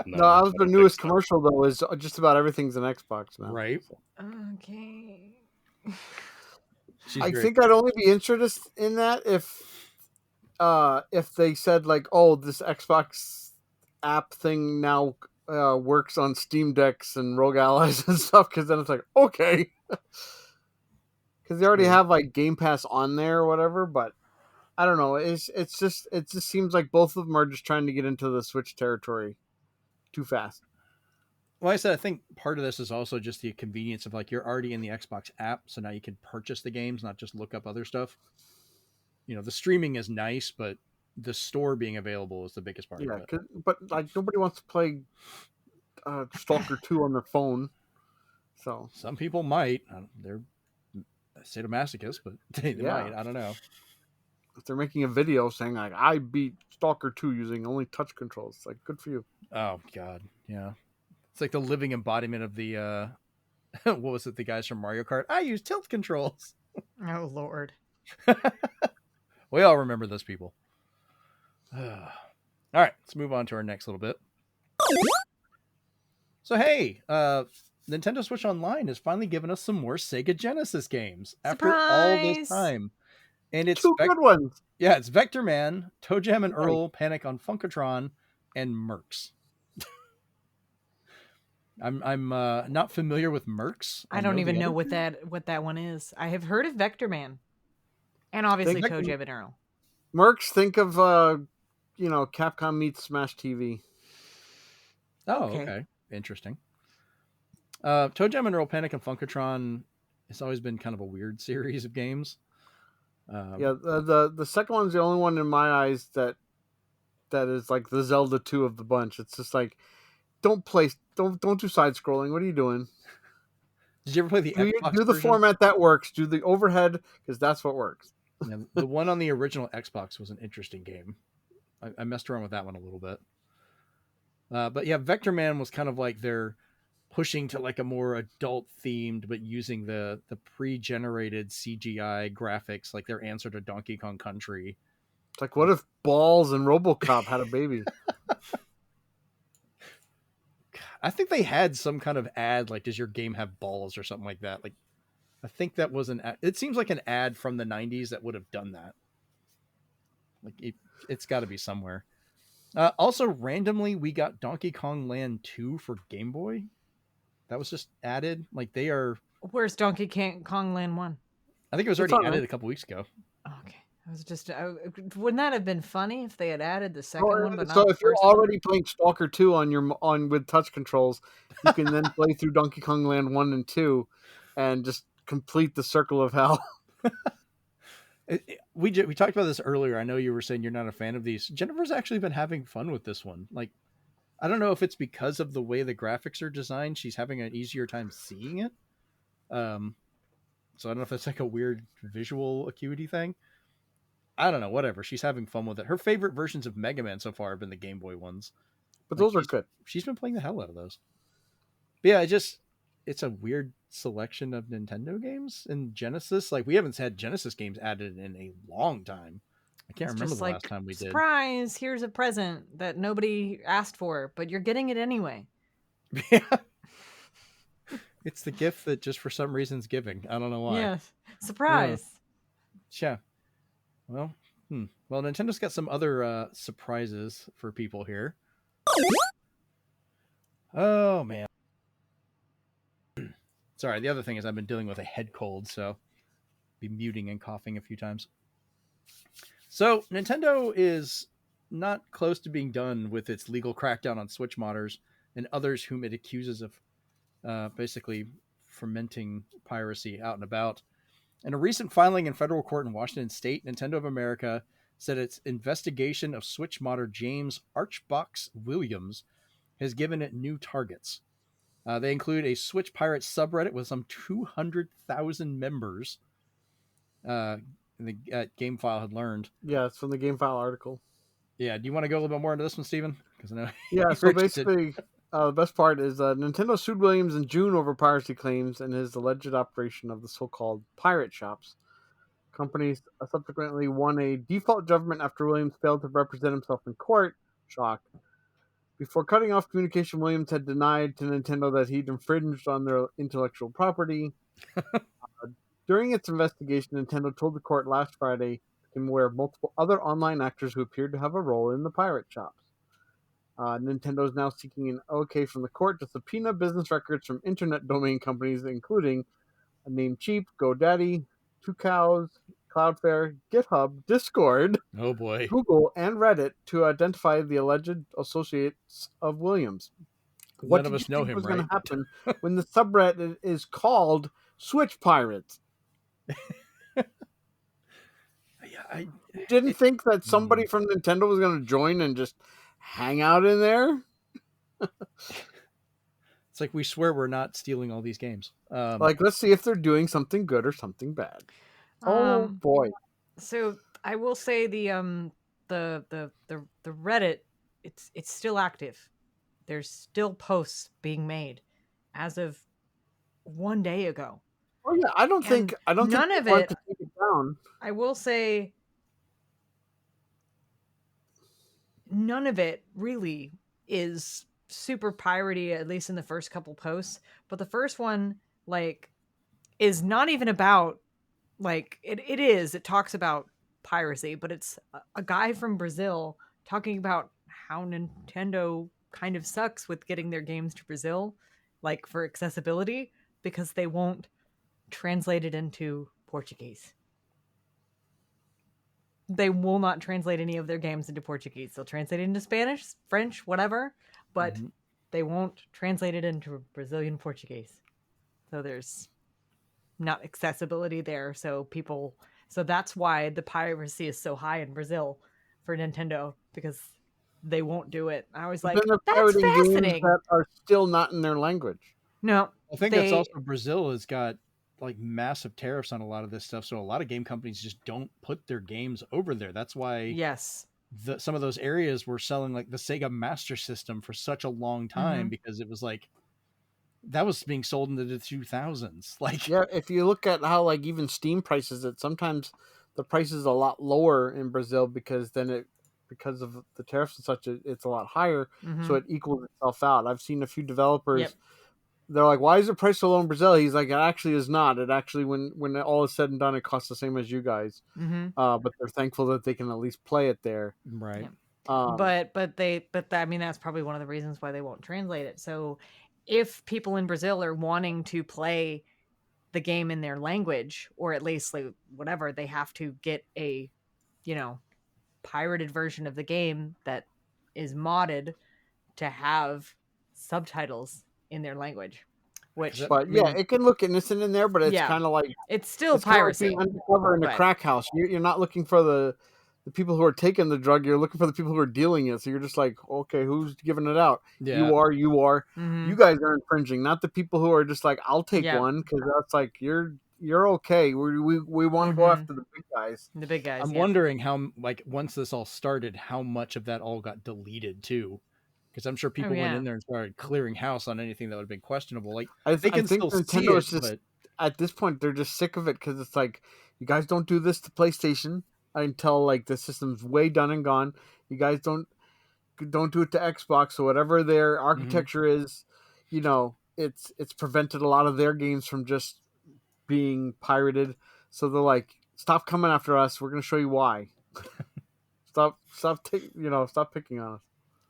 Speaker 3: No, that was the newest commercial though. Is just about everything's an Xbox now,
Speaker 1: right?
Speaker 2: Okay.
Speaker 3: I think I'd only be interested in that if they said like, oh, this Xbox app thing now works on Steam Decks and Rogue Allies and stuff. Because then it's like, okay, because they already have like Game Pass on there or whatever. But I don't know. It just seems like both of them are just trying to get into the Switch territory too fast.
Speaker 1: Well, I said I think part of this is also just the convenience of like you're already in the Xbox app, so now you can purchase the games, not just look up other stuff. The streaming is nice, but the store being available is the biggest part of it.
Speaker 3: But like nobody wants to play Stalker 2 on their phone. So
Speaker 1: some people might. They're sadomasochists, but they might. I don't know.
Speaker 3: If they're making a video saying like I beat Stalker 2 using only touch controls, it's like good for you.
Speaker 1: Oh God, yeah. It's like the living embodiment of the what was it? The guys from Mario Kart. I use tilt controls.
Speaker 2: Oh Lord.
Speaker 1: We all remember those people. All right, let's move on to our next little bit. So hey, Nintendo Switch Online has finally given us some more Sega Genesis games after all this
Speaker 2: Surprise!
Speaker 1: time. And it's
Speaker 3: Two good ones.
Speaker 1: Yeah, it's Vector Man, Toe Jam and
Speaker 3: Right.
Speaker 1: Earl, Panic on Funkatron, and Mercs. I'm not familiar with Mercs.
Speaker 2: I don't even know
Speaker 1: the other
Speaker 2: what that one is. I have heard of Vector Man, and obviously
Speaker 3: Think-
Speaker 2: Toe Jam and Earl.
Speaker 3: Mercs, think of Capcom meets Smash TV.
Speaker 1: Oh,
Speaker 2: Okay.
Speaker 1: okay. Interesting. Toe Jam and Earl, Panic and Funkatron has always been kind of a weird series of games.
Speaker 3: Yeah, the second one's the only one in my eyes that is like the Zelda 2 of the bunch. It's just like, don't do side scrolling. What are you doing?
Speaker 1: Did you ever play the Xbox
Speaker 3: Do the
Speaker 1: version?
Speaker 3: format that works. Do the overhead, because that's what works.
Speaker 1: Yeah, the one on the original Xbox was an interesting game. I messed around with that one a little bit. But yeah, Vector Man was kind of like they're pushing to like a more adult themed, but using the pre-generated CGI graphics, like their answer to Donkey Kong Country.
Speaker 3: It's like, what if Balls and RoboCop had a baby?
Speaker 1: I think they had some kind of ad, like, does your game have balls or something like that? Like, I think that was an ad. It seems like an ad from the 90s that would have done that. Like, it's got to be somewhere. Also, randomly, we got Donkey Kong Land 2 for Game Boy. That was just added. Like, they are.
Speaker 2: Where's Donkey Kong Land 1?
Speaker 1: I think it was
Speaker 3: It's
Speaker 1: already
Speaker 3: on
Speaker 1: added
Speaker 3: there.
Speaker 1: a couple weeks ago.
Speaker 2: Okay. I was just wouldn't that have been funny if they had added the second one, but not
Speaker 3: So
Speaker 2: the
Speaker 3: if you're
Speaker 2: first one?
Speaker 3: already playing Stalker 2 on with touch controls, you can then play through Donkey Kong Land 1 and 2 and just complete the circle of hell.
Speaker 1: We talked about this earlier. I know you were saying you're not a fan of these. Jennifer's actually been having fun with this one. Like, I don't know if it's because of the way the graphics are designed. She's having an easier time seeing it. So I don't know if that's like a weird visual acuity thing. I don't know. Whatever. She's having fun with it. Her favorite versions of Mega Man so far have been the Game Boy ones.
Speaker 3: But
Speaker 1: Like,
Speaker 3: those are good.
Speaker 1: She's been playing the hell out of those. But yeah, it's a weird selection of Nintendo games and Genesis. Like, we haven't had Genesis games added in a long time. I can't
Speaker 2: It's
Speaker 1: remember
Speaker 2: just
Speaker 1: the
Speaker 2: like,
Speaker 1: last time we did.
Speaker 2: surprise, here's a present that nobody asked for, but you're getting it anyway.
Speaker 1: Yeah. It's the gift that just for some reason's giving. I don't know why.
Speaker 2: Yes. Surprise.
Speaker 1: Yeah. Well, Well, Nintendo's got some other surprises for people here. Oh, man. Sorry, the other thing is I've been dealing with a head cold, so be muting and coughing a few times. So, Nintendo is not close to being done with its legal crackdown on Switch modders and others whom it accuses of basically fomenting piracy out and about. In a recent filing in federal court in Washington State, Nintendo of America said its investigation of Switch modder James Archbox Williams has given it new targets. They include a Switch Pirate subreddit with some 200,000 members. The GameFile had learned.
Speaker 3: Yeah, it's from the GameFile article.
Speaker 1: Yeah, do you want to go a little bit more into this one, Steven? Because I know.
Speaker 3: Yeah, so basically, the best part is Nintendo sued Williams in June over piracy claims and his alleged operation of the so-called pirate shops. Companies subsequently won a default judgment after Williams failed to represent himself in court. Shock. Before cutting off communication, Williams had denied to Nintendo that he'd infringed on their intellectual property. During its investigation, Nintendo told the court last Friday became aware of multiple other online actors who appeared to have a role in the pirate shops. Nintendo is now seeking an OK from the court to subpoena business records from internet domain companies, including Namecheap, GoDaddy, Two Cows, Cloudflare, GitHub, Discord,
Speaker 1: oh boy,
Speaker 3: Google, and Reddit to identify the alleged associates of Williams.
Speaker 1: None of us know him,
Speaker 3: was
Speaker 1: right?
Speaker 3: going to happen when the subreddit is called Switch Pirates?
Speaker 1: I
Speaker 3: didn't think that somebody from Nintendo was going to join and just hang out in there.
Speaker 1: It's like we swear we're not stealing all these games.
Speaker 3: Like, let's see if they're doing something good or something bad. Oh boy!
Speaker 2: So I will say the Reddit, it's still active. There's still posts being made as of 1 day ago.
Speaker 3: Oh yeah, I don't think
Speaker 2: none of
Speaker 3: want
Speaker 2: it.
Speaker 3: to take it down.
Speaker 2: I will say none of it really is super piratey, at least in the first couple posts. But the first one, like, is not even about, like, it talks about piracy, but it's a guy from Brazil talking about how Nintendo kind of sucks with getting their games to Brazil, like, for accessibility, because they won't translate it into Portuguese. They will not translate any of their games into Portuguese. They'll translate it into Spanish, French, whatever, but they won't translate it into Brazilian Portuguese. So there's not accessibility there. So that's why the piracy is so high in Brazil for Nintendo, because they won't do it. I was
Speaker 3: But
Speaker 2: like,
Speaker 3: then they're
Speaker 2: that's
Speaker 3: pirating games
Speaker 2: fascinating.
Speaker 3: that are still not in their language.
Speaker 2: No,
Speaker 1: I think that's also Brazil has got like massive tariffs on a lot of this stuff, so a lot of game companies just don't put their games over there. That's why
Speaker 2: yes,
Speaker 1: some of those areas were selling like the Sega Master System for such a long time because it was like that was being sold into the 2000s. Like,
Speaker 3: yeah, if you look at how like even Steam prices it, sometimes the price is a lot lower in Brazil because of the tariffs and such, it's a lot higher, so it equals itself out. I've seen a few developers.
Speaker 2: Yep.
Speaker 3: They're like, "Why is the price so low in Brazil?" He's like, "It actually is not. It actually, when all is said and done, it costs the same as you guys. But they're thankful that they can at least play it there,
Speaker 1: right?"
Speaker 2: Yeah. But I mean, that's probably one of the reasons why they won't translate it. So, if people in Brazil are wanting to play the game in their language, or at least like whatever, they have to get a, pirated version of the game that is modded to have subtitles in their language. Which,
Speaker 3: but yeah, it can look innocent in there, but it's kind of like
Speaker 2: it's still
Speaker 3: it's kind of like
Speaker 2: piracy.
Speaker 3: being undercover in a crack house. You're not looking for the people who are taking the drug. You're looking for the people who are dealing it. So you're just like, okay, who's giving it out?
Speaker 1: Yeah.
Speaker 3: You are. You guys are infringing, not the people who are just like, I'll take one, because that's like you're okay. We want to go after the big guys.
Speaker 2: The big guys.
Speaker 1: I'm wondering how, like, once this all started, how much of that all got deleted too. Because I'm sure people went in there and started clearing house on anything that would have been questionable. Like, they can still see it, but
Speaker 3: at this point they're just sick of it, because it's like, you guys don't do this to PlayStation until like the system's way done and gone. You guys don't do it to Xbox. So whatever their architecture is, it's prevented a lot of their games from just being pirated. So they're like, stop coming after us. We're going to show you why. stop picking on us.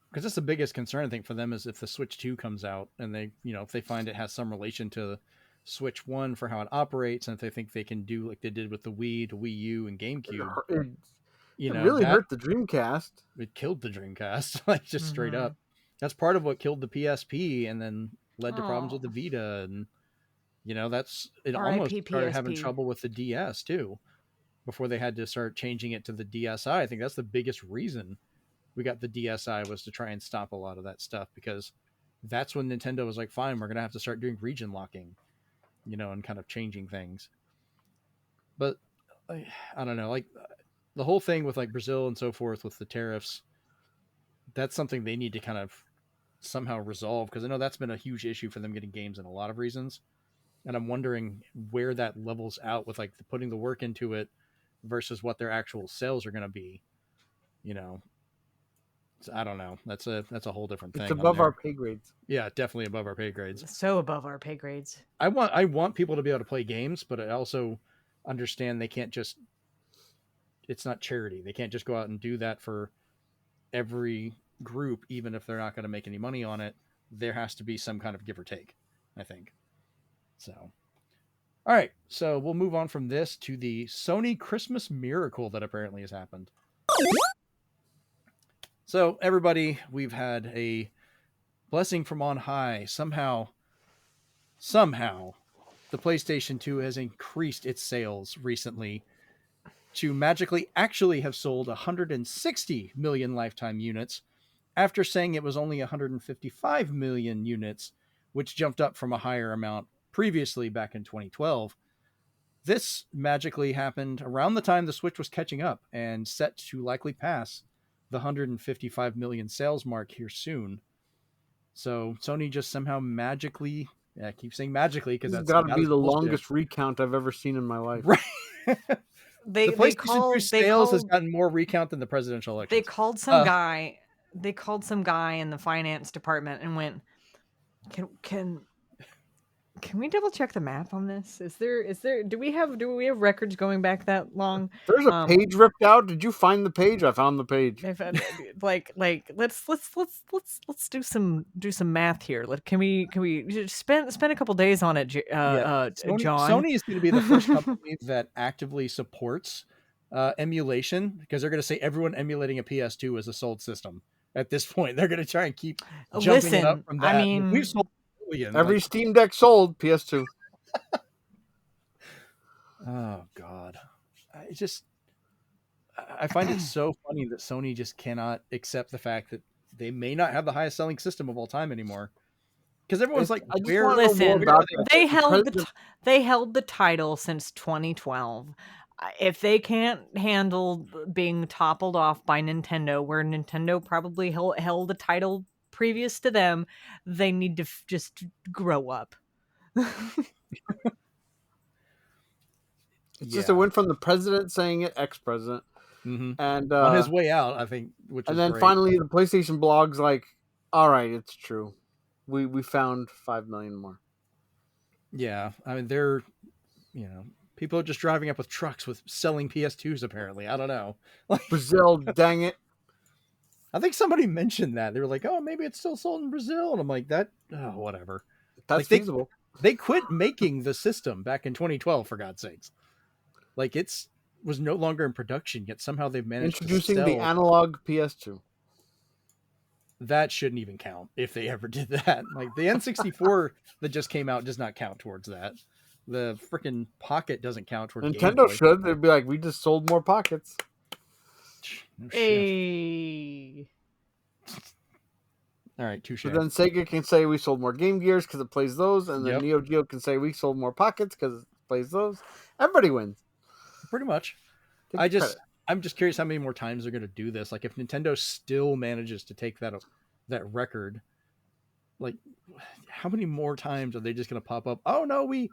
Speaker 1: Because that's the biggest concern, I think, for them is if the Switch 2 comes out and they, if they find it has some relation to Switch 1 for how it operates, and if they think they can do like they did with the Wii, the Wii U, and GameCube,
Speaker 3: it really hurt the Dreamcast.
Speaker 1: It killed the Dreamcast, like just straight up. That's part of what killed the PSP, and then led to problems with the Vita, and that's it. Almost started having trouble with the DS too, before they had to start changing it to the DSi. I think that's the biggest reason we got the DSi, was to try and stop a lot of that stuff, because that's when Nintendo was like, fine, we're going to have to start doing region locking, and kind of changing things. But I don't know, like the whole thing with like Brazil and so forth with the tariffs, that's something they need to kind of somehow resolve, because I know that's been a huge issue for them getting games in a lot of reasons. And I'm wondering where that levels out with like putting the work into it versus what their actual sales are going to be, I don't know. That's a whole different thing.
Speaker 3: It's above our pay grades.
Speaker 1: Yeah, definitely above our pay grades.
Speaker 2: So above our pay grades.
Speaker 1: I want people to be able to play games, but I also understand they can't just. It's not charity. They can't just go out and do that for every group, even if they're not going to make any money on it. There has to be some kind of give or take, I think. So, all right. So we'll move on from this to the Sony Christmas miracle that apparently has happened. So, everybody, we've had a blessing from on high. Somehow, the PlayStation 2 has increased its sales recently to magically actually have sold 160 million lifetime units, after saying it was only 155 million units, which jumped up from a higher amount previously back in 2012. This magically happened around the time the Switch was catching up and set to likely pass the 155 million sales mark here soon. So Sony just somehow magically, I keep saying magically because that's
Speaker 3: got to be the longest recount I've ever seen in my life.
Speaker 1: Right. The PlayStation 2 sales has gotten more recount than the presidential election.
Speaker 2: They called some guy they called some guy in the finance department and went, can we double check the map on this? Is there do we have records going back that long?
Speaker 3: There's a page ripped out. Did you find the page? I found the page.
Speaker 2: If like let's do some math here. Can we just spend a couple days on it, John?
Speaker 1: Sony is going to be the first company that actively supports emulation, because they're going to say everyone emulating a PS2 is a sold system. At this point, they're going to try and keep jumping it up from that.
Speaker 2: I mean,
Speaker 1: we've sold million,
Speaker 3: every Steam Deck sold PS2.
Speaker 1: Oh God, I find it so funny that Sony just cannot accept the fact that they may not have the highest selling system of all time anymore. Because everyone's like,
Speaker 2: listen, they held the title since 2012. If they can't handle being toppled off by Nintendo, where Nintendo probably held the title previous to them, they need to just grow up.
Speaker 3: It's just a win from the president saying it, ex-president.
Speaker 1: Mm-hmm.
Speaker 3: And
Speaker 1: on his way out, I think.
Speaker 3: And then finally, the PlayStation blog's like, "All right, it's true. We found 5 million more."
Speaker 1: Yeah, I mean, they're, people are just driving up with trucks with selling PS2s. Apparently, I don't know.
Speaker 3: Brazil, dang it!
Speaker 1: I think somebody mentioned that they were like, "Oh, maybe it's still sold in Brazil," and I'm like, whatever.
Speaker 3: That's feasible.
Speaker 1: They quit making the system back in 2012, for God's sakes. Like, was no longer in production, yet somehow they've managed
Speaker 3: introducing
Speaker 1: to sell.
Speaker 3: The analog PS2.
Speaker 1: That shouldn't even count if they ever did that. Like, the N64 that just came out does not count towards that. The freaking Pocket doesn't count towards
Speaker 3: Nintendo should. They'd be like, we just sold more Pockets.
Speaker 1: No
Speaker 2: hey.
Speaker 1: All right, touche.
Speaker 3: So then Sega can say we sold more Game Gears because it plays those, and then Neo Geo can say we sold more Pockets because it plays those. Everybody wins.
Speaker 1: Pretty much. I'm just curious how many more times they're going to do this. Like, if Nintendo still manages to take that record, like, how many more times are they just going to pop up? Oh no, we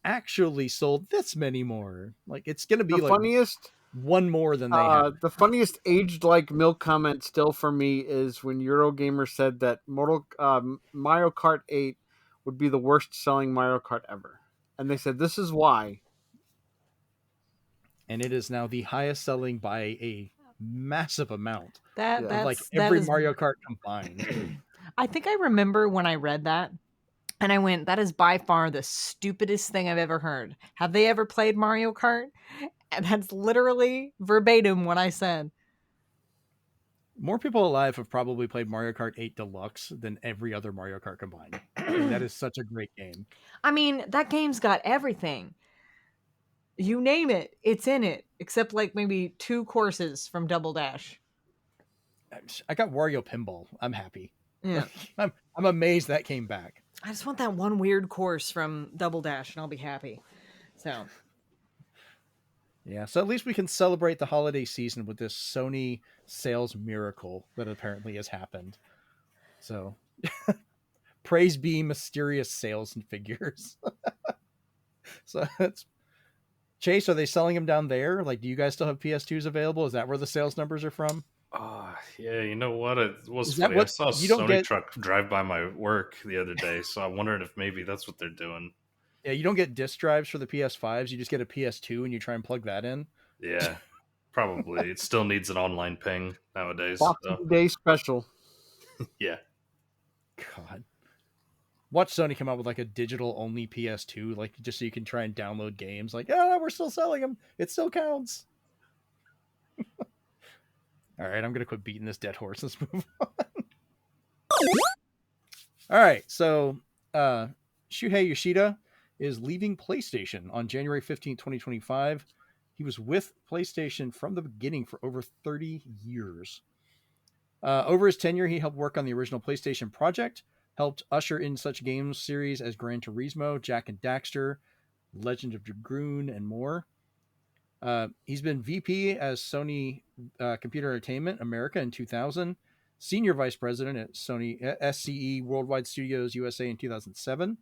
Speaker 1: actually sold this many more. Like, it's going to be
Speaker 3: funniest
Speaker 1: one more than they have.
Speaker 3: The funniest aged like milk comment still for me is when Eurogamer said that Mario Kart 8 would be the worst selling Mario Kart ever, and they said this is why.
Speaker 1: And it is now the highest selling by a massive amount.
Speaker 2: That's
Speaker 1: every Mario Kart combined.
Speaker 2: I think I remember when I read that, and I went, "That is by far the stupidest thing I've ever heard. Have they ever played Mario Kart?" And that's literally verbatim what I said.
Speaker 1: More people alive have probably played Mario Kart 8 Deluxe than every other Mario Kart combined. And that is such a great game.
Speaker 2: I mean, that game's got everything. You name it, it's in it, except like maybe 2 courses from Double Dash.
Speaker 1: I got Wario Pinball. I'm happy.
Speaker 2: Yeah.
Speaker 1: I'm amazed that came back.
Speaker 2: I just want that one weird course from Double Dash and I'll be happy. So.
Speaker 1: Yeah, so at least we can celebrate the holiday season with this Sony sales miracle that apparently has happened. So, praise be mysterious sales and figures. So that's Chase. Are they selling them down there? Like, do you guys still have PS2s available? Is that where the sales numbers are from?
Speaker 4: Yeah, you know what? It was funny. I saw a Sony truck drive by my work the other day, so I wondered if maybe that's what they're doing.
Speaker 1: Yeah, you don't get disk drives for the PS5s. You just get a PS2 and you try and plug that in.
Speaker 4: Yeah, probably. It still needs an online ping nowadays.
Speaker 3: Boxing Day special.
Speaker 4: Yeah.
Speaker 1: God. Watch Sony come out with like a digital only PS2, like just so you can try and download games. Like, we're still selling them. It still counts. All right, I'm going to quit beating this dead horse. Let's move on. All right, so Shuhei Yoshida is leaving PlayStation on January 15th, 2025. He was with PlayStation from the beginning for over 30 years. Over his tenure, he helped work on the original PlayStation project, helped usher in such games series as Gran Turismo, Jak and Daxter, Legend of Dragoon, and more. He's been VP as Sony Computer Entertainment America in 2000, Senior Vice President at Sony SCE Worldwide Studios USA in 2007,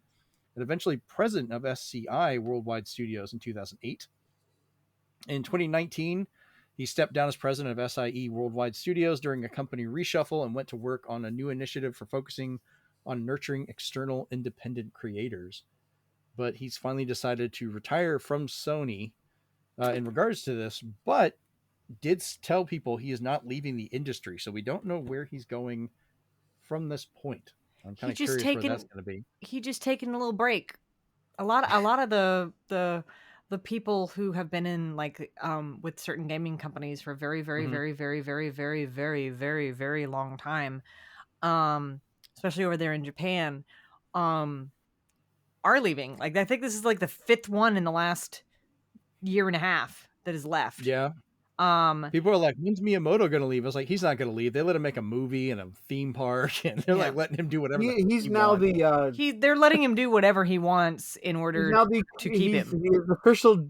Speaker 1: and eventually President of SCI Worldwide Studios in 2008. In 2019, He stepped down as president of SIE Worldwide Studios during a company reshuffle and went to work on a new initiative for focusing on nurturing external independent creators. But he's finally decided to retire from Sony in regards to this, but did tell people he is not leaving the industry. So we don't know where he's going from this point. I'm kind of curious where that's going to be.
Speaker 2: He just taken a little break. A lot of the people who have been in like with certain gaming companies for very very very very very very very very very long time, especially over there in Japan, are leaving. Like I think this is like the 5th one in the last year and a half that is left.
Speaker 1: Yeah. People are like, when's Miyamoto going to leave? I was like, he's not going to leave. They let him make a movie and a theme park, and they're like letting him do whatever.
Speaker 3: He's now
Speaker 1: wants.
Speaker 2: They're letting him do whatever he wants in order to keep him.
Speaker 3: His official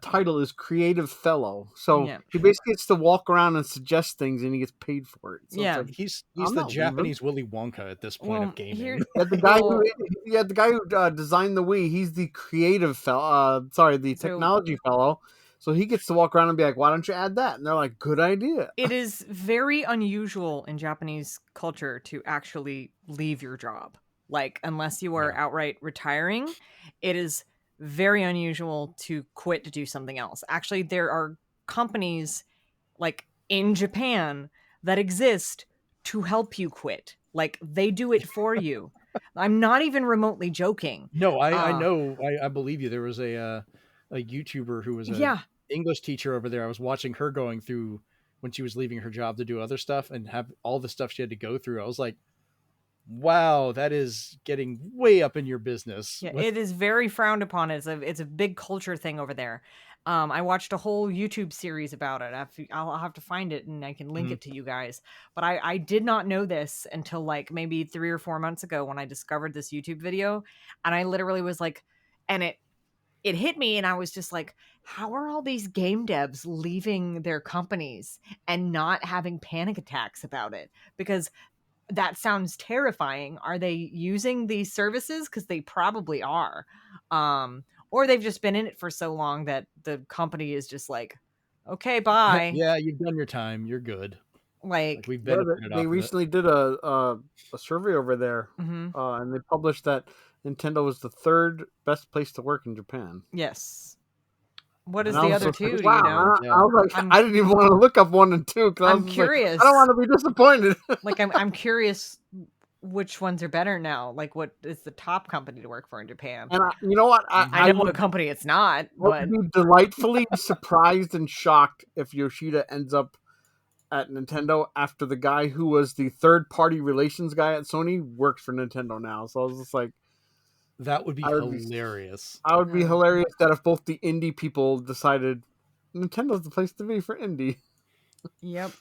Speaker 3: title is Creative Fellow, so he basically gets to walk around and suggest things, and he gets paid for it. So
Speaker 1: like, he's the Japanese Willy Wonka at this point of gaming.
Speaker 3: The guy who designed the Wii, he's the creative fellow. The technology fellow. So he gets to walk around and be like, why don't you add that? And they're like, good idea.
Speaker 2: It is very unusual in Japanese culture to actually leave your job. Like, unless you are outright retiring, it is very unusual to quit to do something else. Actually, there are companies like in Japan that exist to help you quit. Like, they do it for you. I'm not even remotely joking.
Speaker 1: No, I know. I believe you. There was a YouTuber who was a English teacher over there. I was watching her going through when she was leaving her job to do other stuff and have all the stuff she had to go through. I was like, wow, that is getting way up in your business.
Speaker 2: Yeah, it is very frowned upon. It's a big culture thing over there. I watched a whole YouTube series about it. I'll have to find it and I can link it to you guys. But I did not know this until like maybe 3 or 4 months ago when I discovered this YouTube video. And I literally was like, and it hit me and I was just like, how are all these game devs leaving their companies and not having panic attacks about it? Because that sounds terrifying. Are they using these services? Because they probably are. Or they've just been in it for so long that the company is just like, okay, bye.
Speaker 1: Yeah, you've done your time. You're good.
Speaker 2: Like
Speaker 1: we've benefited
Speaker 3: they recently did a survey over there, and they published that Nintendo was the 3rd best place to work in Japan.
Speaker 2: Yes. What is the other 2? Do you know?
Speaker 3: I was like, I didn't even want to look up 1 and 2 because
Speaker 2: I'm curious.
Speaker 3: Like, I don't want to be disappointed.
Speaker 2: Like I'm curious which ones are better now. Like, what is the top company to work for in Japan?
Speaker 3: And you know what?
Speaker 2: I know what company it's not.
Speaker 3: I would be delightfully surprised and shocked if Yoshida ends up at Nintendo after the guy who was the third-party relations guy at Sony works for Nintendo now. So I was just like,
Speaker 1: that would be hilarious.
Speaker 3: I would be hilarious that if both the indie people decided Nintendo's the place to be for indie.
Speaker 2: Yep.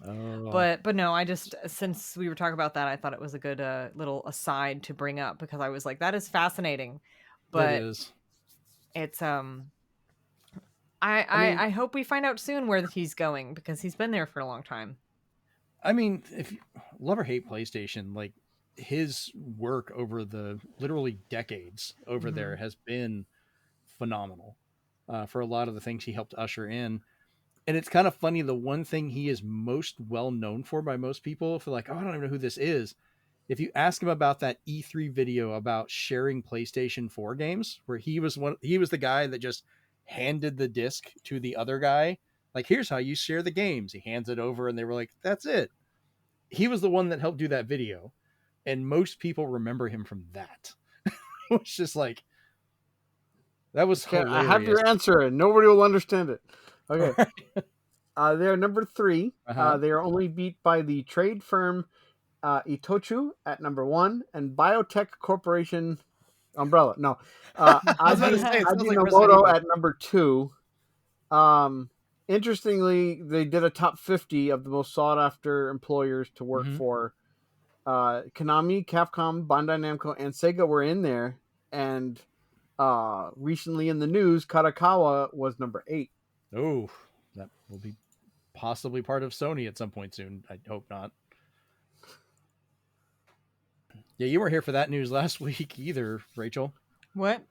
Speaker 2: Oh. But no, I just, since we were talking about that, I thought it was a good little aside to bring up because I was like, that is fascinating. But
Speaker 1: it is.
Speaker 2: It's I hope we find out soon where he's going because he's been there for a long time.
Speaker 1: I mean, if you love or hate PlayStation, like his work over the literally decades over there has been phenomenal for a lot of the things he helped usher in. And it's kind of funny. The one thing he is most well known for by most people, for like, oh, I don't even know who this is. If you ask him about that E3 video about sharing PlayStation 4 games, where he was the guy that just handed the disc to the other guy. Like, here's how you share the games. He hands it over and they were like, that's it. He was the one that helped do that video. And most people remember him from that. It's just like, that was hilarious.
Speaker 3: I have your answer and nobody will understand it. Okay. They're number 3. They are only beat by the trade firm Itochu at number 1 and Biotech Corporation Umbrella. No. Ajinomoto at number 2. Interestingly, they did a top 50 of the most sought after employers to work for. Konami, Capcom, Bandai Namco, and Sega were in there. And recently in the news, Kadokawa was number 8.
Speaker 1: Oh, that will be possibly part of Sony at some point soon. I hope not. Yeah, you weren't here for that news last week either, Rachel.
Speaker 2: What?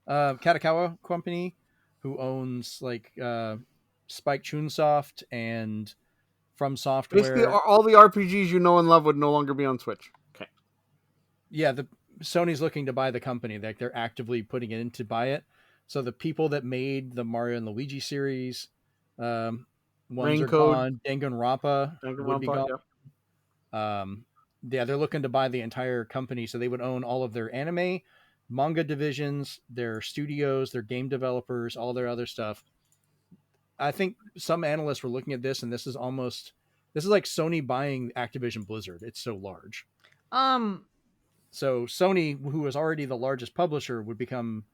Speaker 1: Kadokawa Company, who owns like Spike Chunsoft and From
Speaker 3: Basically,
Speaker 1: Software.
Speaker 3: all the RPGs you know and love would no longer be on Switch. Okay.
Speaker 1: Yeah, Sony's looking to buy the company. Like they're actively putting it in to buy it. So the people that made the Mario and Luigi series, ones are
Speaker 3: Raincode,
Speaker 1: gone. Danganronpa would be gone.
Speaker 3: Yep.
Speaker 1: Yeah, they're looking to buy the entire company, so they would own all of their anime, manga divisions, their studios, their game developers, all their other stuff. I think some analysts were looking at this, and this is like Sony buying Activision Blizzard. It's so large. So Sony, who was already the largest publisher, would become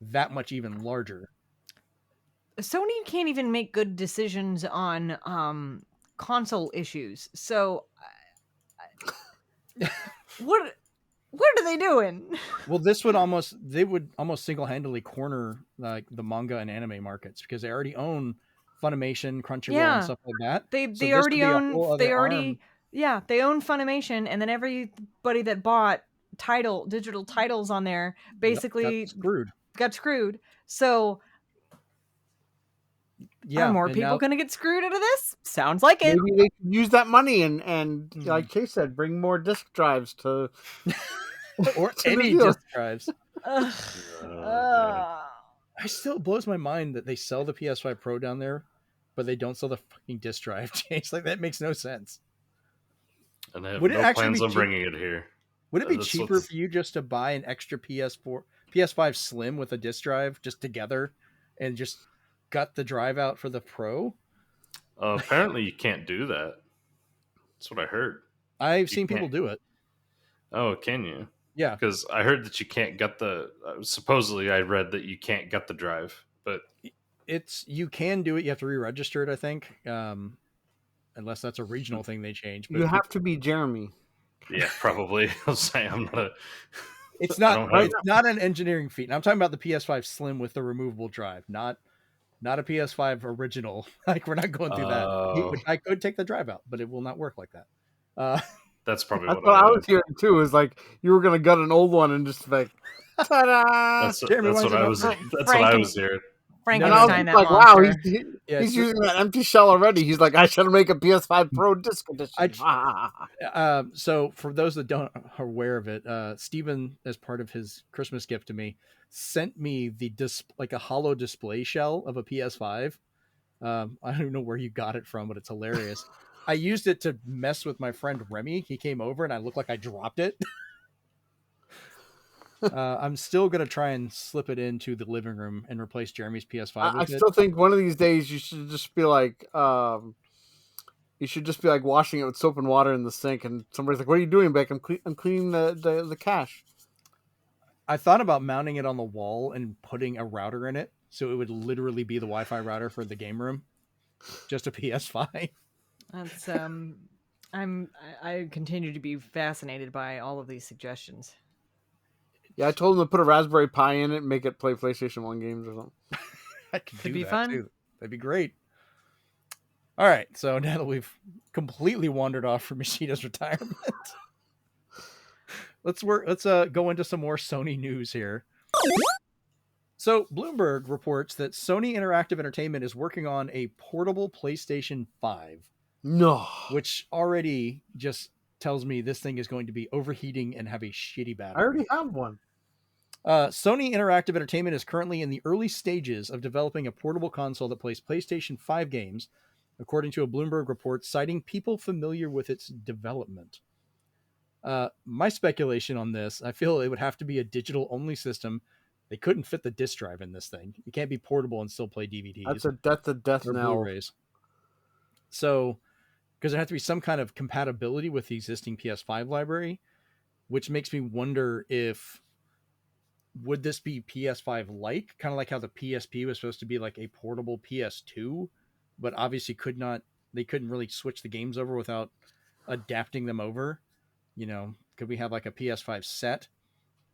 Speaker 1: that much even larger.
Speaker 2: Sony can't even make good decisions on console issues. So what are they doing?
Speaker 1: Well, they would almost single-handedly corner like the manga and anime markets because they already own Funimation, Crunchyroll, and stuff like that.
Speaker 2: They already own they own Funimation, and then everybody that bought digital titles on there basically got screwed. So are more people going to get screwed out of this? Sounds like it.
Speaker 3: Maybe they could use that money and like Chase said, bring more disc drives to
Speaker 1: or any disc drives. It still blows my mind that they sell the PS5 Pro down there, but they don't sell the fucking disc drive. It's like that makes no sense.
Speaker 4: And they have no plans on bringing it here.
Speaker 1: Would it be cheaper for you just to buy an extra PS5 Slim with a disc drive just together and just gut the drive out for the Pro?
Speaker 4: Apparently you can't do that. That's what I heard.
Speaker 1: I've seen people do it.
Speaker 4: Oh, can you?
Speaker 1: Yeah.
Speaker 4: Because I heard that you can't gut supposedly I read that you can't gut the drive, but
Speaker 1: you can do it. You have to re-register it, I think. Unless that's a regional thing they change. But
Speaker 3: you have to be Jeremy.
Speaker 4: Yeah, probably. I'll say I'm not a...
Speaker 1: It's not an engineering feat. And I'm talking about the PS5 Slim with the removable drive, not a PS5 original. Like we're not going through that. I could take the drive out, but it will not work like that.
Speaker 4: That's probably
Speaker 3: what I was hearing too. Is like you were gonna gut an old one and just like, ta-da!
Speaker 4: That's what I was hearing.
Speaker 2: Frankenstein,
Speaker 3: and I was like, wow, he's using that empty shell already. He's like, I should make a PS5 Pro disc edition.
Speaker 1: So for those that don't are aware of it, Steven, as part of his Christmas gift to me, sent me like a hollow display shell of a PS5. I don't know where you got it from, but it's hilarious. I used it to mess with my friend Remy. He came over and I looked like I dropped it. I'm still going to try and slip it into the living room and replace Jeremy's PS5 with
Speaker 3: I still think one of these days you should just be like, washing it with soap and water in the sink, and somebody's like, "What are you doing, Beck?" I'm cleaning the cache.
Speaker 1: I thought about mounting it on the wall and putting a router in it, so it would literally be the Wi-Fi router for the game room, just a PS5.
Speaker 2: That's I continue to be fascinated by all of these suggestions.
Speaker 3: Yeah, I told him to put a Raspberry Pi in it and make it play PlayStation 1 games or something.
Speaker 1: Could be fun. Too. That'd be great. All right, so now that we've completely wandered off from Yoshida's retirement, let's go into some more Sony news here. So Bloomberg reports that Sony Interactive Entertainment is working on a portable PlayStation 5.
Speaker 3: No.
Speaker 1: Which already just tells me this thing is going to be overheating and have a shitty battery.
Speaker 3: I already have one.
Speaker 1: Sony Interactive Entertainment is currently in the early stages of developing a portable console that plays PlayStation 5 games, according to a Bloomberg report citing people familiar with its development. My speculation on this, I feel it would have to be a digital-only system. They couldn't fit the disc drive in this thing. You can't be portable and still play DVDs.
Speaker 3: That's a death now.
Speaker 1: Blu-rays. So, because there has to be some kind of compatibility with the existing PS5 library, which makes me wonder if would this be PS5-like, kind of like how the PSP was supposed to be like a portable PS2, but obviously they couldn't really switch the games over without adapting them over. You know, could we have like a PS5 set?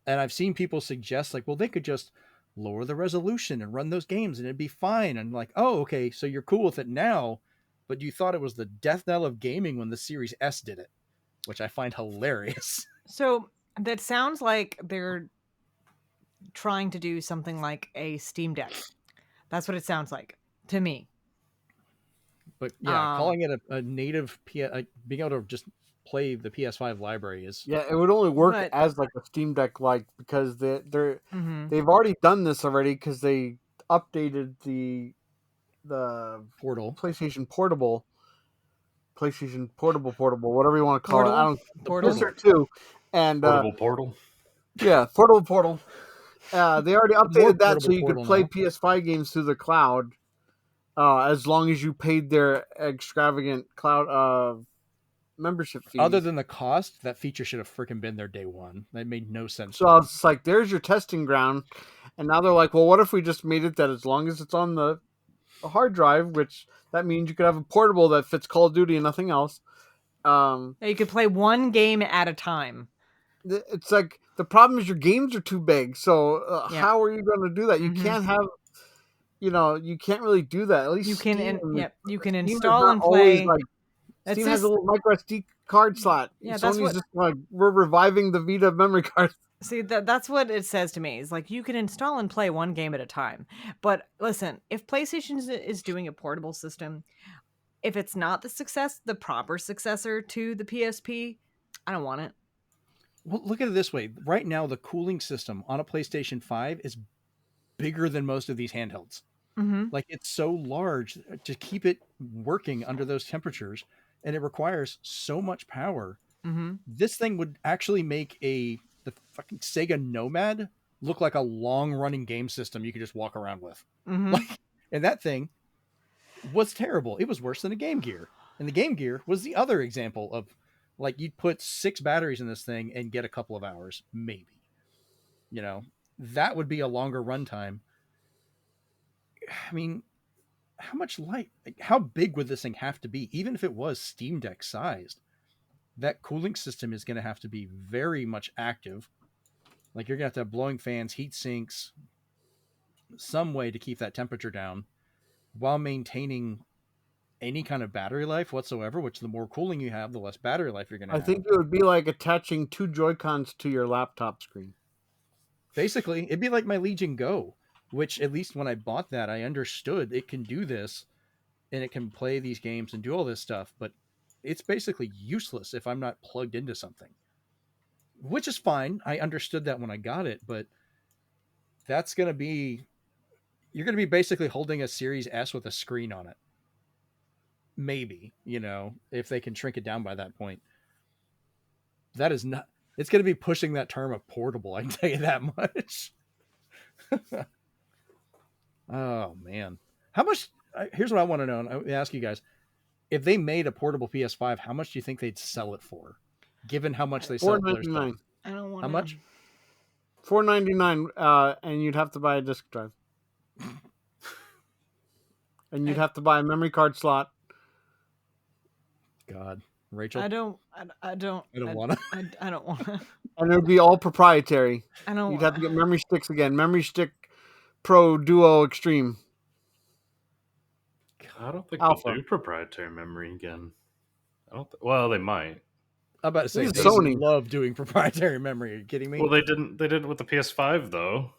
Speaker 1: And I've seen people suggest like, well, they could just lower the resolution and run those games and it'd be fine. And like, oh, okay, so you're cool with it now, but you thought it was the death knell of gaming when the Series S did it, which I find hilarious.
Speaker 2: So that sounds like they're trying to do something like a Steam Deck. That's what it sounds like to me.
Speaker 1: But yeah, calling it a native being able to just play the PS5 library is
Speaker 3: it would only work
Speaker 2: But-
Speaker 3: as like a Steam Deck because they've
Speaker 2: Mhm.
Speaker 3: already done this already because they updated the
Speaker 1: Portal.
Speaker 3: PlayStation Portable, whatever you want to call it. I don't.
Speaker 1: The
Speaker 2: Portal.
Speaker 3: Yes, sir, too. And
Speaker 4: Portal.
Speaker 3: yeah, portable. They already
Speaker 1: More
Speaker 3: updated that so
Speaker 1: portable
Speaker 3: you could
Speaker 1: Portal
Speaker 3: play
Speaker 1: now.
Speaker 3: PS5 games through the cloud, as long as you paid their extravagant cloud membership fees.
Speaker 1: Other than the cost, that feature should have freaking been there day one. That made no sense.
Speaker 3: So I was like, "There's your testing ground," and now they're like, "Well, what if we just made it that as long as it's on the hard drive, which that means you could have a portable that fits Call of Duty and nothing else."
Speaker 2: You could play one game at a time.
Speaker 3: It's like the problem is your games are too big. So
Speaker 2: Yeah.
Speaker 3: how are you going to do that? You
Speaker 2: Mhm.
Speaker 3: can't have, you can't really do that. At least
Speaker 2: You can
Speaker 3: Steam,
Speaker 2: you can
Speaker 3: Steam is
Speaker 2: install
Speaker 3: not
Speaker 2: and
Speaker 3: always
Speaker 2: play.
Speaker 3: like
Speaker 2: That's
Speaker 3: Steam has a
Speaker 2: just-
Speaker 3: little micro SD card slot.
Speaker 2: Yeah,
Speaker 3: Sony's
Speaker 2: that's what-
Speaker 3: just like we're reviving the Vita memory card.
Speaker 2: See, that's what it says to me. It's like you can install and play one game at a time. But listen, if PlayStation is doing a portable system, if it's not the proper successor to the PSP, I don't want it.
Speaker 1: Well, look at it this way. Right now, the cooling system on a PlayStation 5 is bigger than most of these handhelds.
Speaker 2: Mm-hmm.
Speaker 1: Like, it's so large to keep it working under those temperatures, and it requires so much power.
Speaker 2: Mm-hmm.
Speaker 1: This thing would actually make the fucking Sega Nomad look like a long-running game system you could just walk around with.
Speaker 2: Mm-hmm.
Speaker 1: Like, and that thing was terrible. It was worse than a Game Gear. And the Game Gear was the other example of, like, you'd put 6 batteries in this thing and get a couple of hours, maybe. That would be a longer runtime. I mean, how big would this thing have to be? Even if it was Steam Deck sized, that cooling system is going to have to be very much active. Like, you're going to have blowing fans, heat sinks, some way to keep that temperature down while maintaining any kind of battery life whatsoever, which the more cooling you have, the less battery life you're going to have.
Speaker 3: I think it would be like attaching 2 Joy-Cons to your laptop screen.
Speaker 1: Basically, it'd be like my Legion Go, which at least when I bought that, I understood it can do this and it can play these games and do all this stuff, but it's basically useless if I'm not plugged into something, which is fine. I understood that when I got it, but you're going to be basically holding a Series S with a screen on it. Maybe, if they can shrink it down by that point. That is not, it's going to be pushing that term of portable. I can tell you that much. Oh man. How much, here's what I want to know. And I ask you guys, if they made a portable PS5, how much do you think they'd sell it for? Given how much they sell their stuff.
Speaker 2: I don't want
Speaker 1: How much?
Speaker 3: $4.99, and you'd have to buy a disk drive. And you'd have to buy a memory card slot.
Speaker 1: God, Rachel.
Speaker 2: I don't
Speaker 1: want to.
Speaker 2: I don't want to.
Speaker 3: And it would be all proprietary.
Speaker 2: I don't.
Speaker 3: You'd have to get memory sticks again. Memory stick Pro Duo Extreme.
Speaker 4: I don't think
Speaker 3: Alpha.
Speaker 4: they'll do proprietary memory again. Well, they might.
Speaker 1: I'm about to say
Speaker 3: This is
Speaker 1: they
Speaker 3: Sony.
Speaker 1: love doing proprietary memory. Are you kidding me?
Speaker 4: Well, they didn't it with the PS5 though.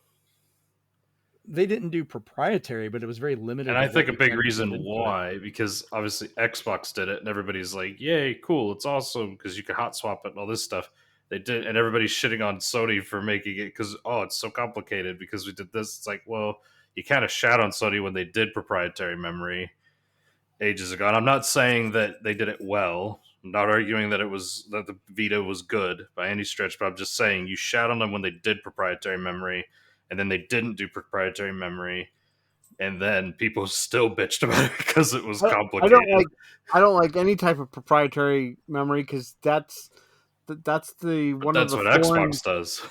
Speaker 1: They didn't do proprietary, but it was very limited.
Speaker 4: And I
Speaker 1: to
Speaker 4: think
Speaker 1: what
Speaker 4: a
Speaker 1: you
Speaker 4: big
Speaker 1: can
Speaker 4: reason
Speaker 1: put into it.
Speaker 4: why, because obviously Xbox did it, and everybody's like, "Yay, cool! It's awesome!" Because you can hot swap it and all this stuff. They did, and everybody's shitting on Sony for making it because it's so complicated because we did this. It's like, well, you kind of shat on Sony when they did proprietary memory ages ago. And I'm not saying that they did it well. I'm not arguing that that the Vita was good by any stretch, but I'm just saying you shat on them when they did proprietary memory, and then they didn't do proprietary memory. And then people still bitched about it because it was complicated.
Speaker 3: I don't like any type of proprietary memory because that's what
Speaker 4: Xbox does.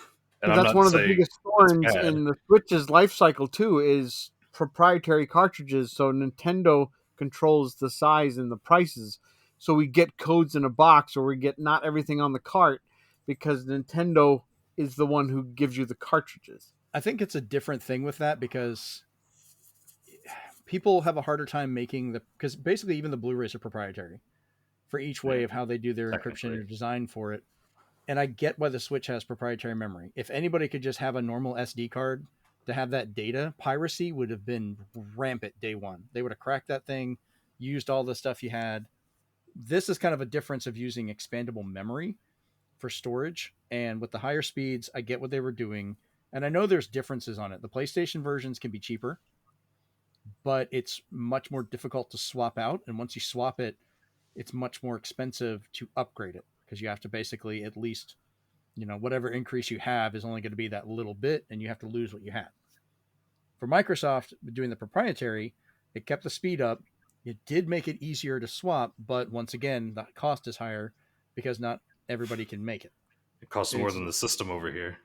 Speaker 4: And
Speaker 3: that's one of the biggest thorns in the Switch's life cycle too is proprietary cartridges. So Nintendo controls the size and the prices. So we get codes in a box, or we get not everything on the cart because Nintendo is the one who gives you the cartridges.
Speaker 1: I think it's a different thing with that because people have a harder time making because basically even the Blu-rays are proprietary for each way of how they do their encryption or design for it. And I get why the Switch has proprietary memory. If anybody could just have a normal SD card to have that data, piracy would have been rampant day one. They would have cracked that thing. used all the stuff you had. This is kind of a difference of using expandable memory for storage. And with the higher speeds, I get what they were doing. And I know there's differences on it. The PlayStation versions can be cheaper, but it's much more difficult to swap out. And once you swap it, it's much more expensive to upgrade it because you have to basically at least, whatever increase you have is only going to be that little bit, and you have to lose what you had. For Microsoft doing the proprietary, it kept the speed up. It did make it easier to swap, but once again, the cost is higher because not everybody can make it.
Speaker 4: It costs more than the system over here.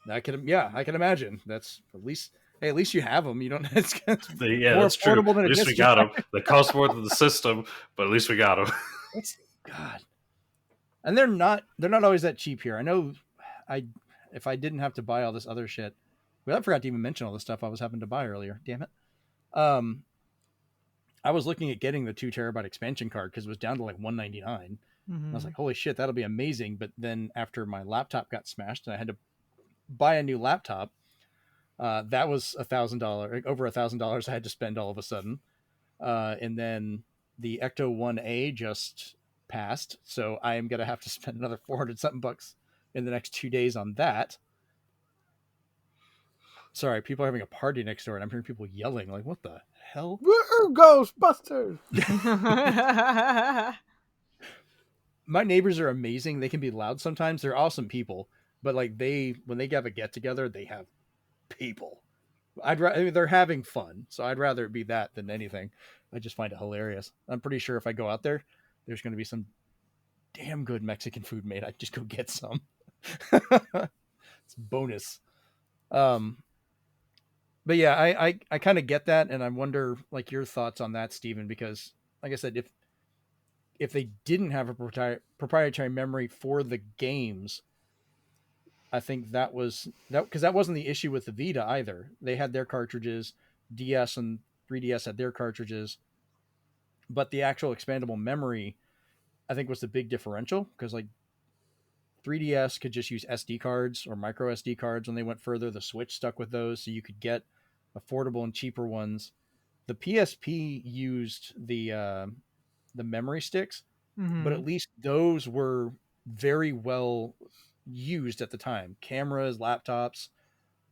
Speaker 1: I can imagine. That's at least you have them. You don't. It's more
Speaker 4: that's
Speaker 1: affordable
Speaker 4: true.
Speaker 1: than
Speaker 4: at least we got them. They cost more than the system, but at least we got them.
Speaker 1: God. And they're not always that cheap here. I know. If I didn't have to buy all this other shit, I forgot to even mention all the stuff I was having to buy earlier. Damn it. I was looking at getting the 2 terabyte expansion card because it was down to like $199. I was like, holy shit, that'll be amazing. But then after my laptop got smashed and I had to buy a new laptop, that was $1,000, over $1,000 I had to spend all of a sudden. And then the Ecto 1A just passed, so I am going to have to spend another 400 something bucks in the next 2 days on that. Sorry, people are having a party next door and I'm hearing people yelling like, what the hell?
Speaker 3: We're Ghostbusters!
Speaker 1: My neighbors are amazing. They can be loud sometimes. They're awesome people, but like when they have a get together, they have people. They're having fun, so I'd rather it be that than anything. I just find it hilarious. I'm pretty sure if I go out there, there's going to be some damn good Mexican food made. I'd just go get some. It's bonus. But yeah, I kind of get that, and I wonder like your thoughts on that, Steven, because like I said, if they didn't have a proprietary memory for the games, I think that was because that wasn't the issue with the Vita either. They had their cartridges, DS and 3DS had their cartridges, but the actual expandable memory, I think, was the big differential because like 3DS could just use SD cards or micro SD cards when they went further. The Switch stuck with those, so you could get affordable and cheaper ones. The PSP used the memory sticks, but at least those were very well used at the time. Cameras, laptops,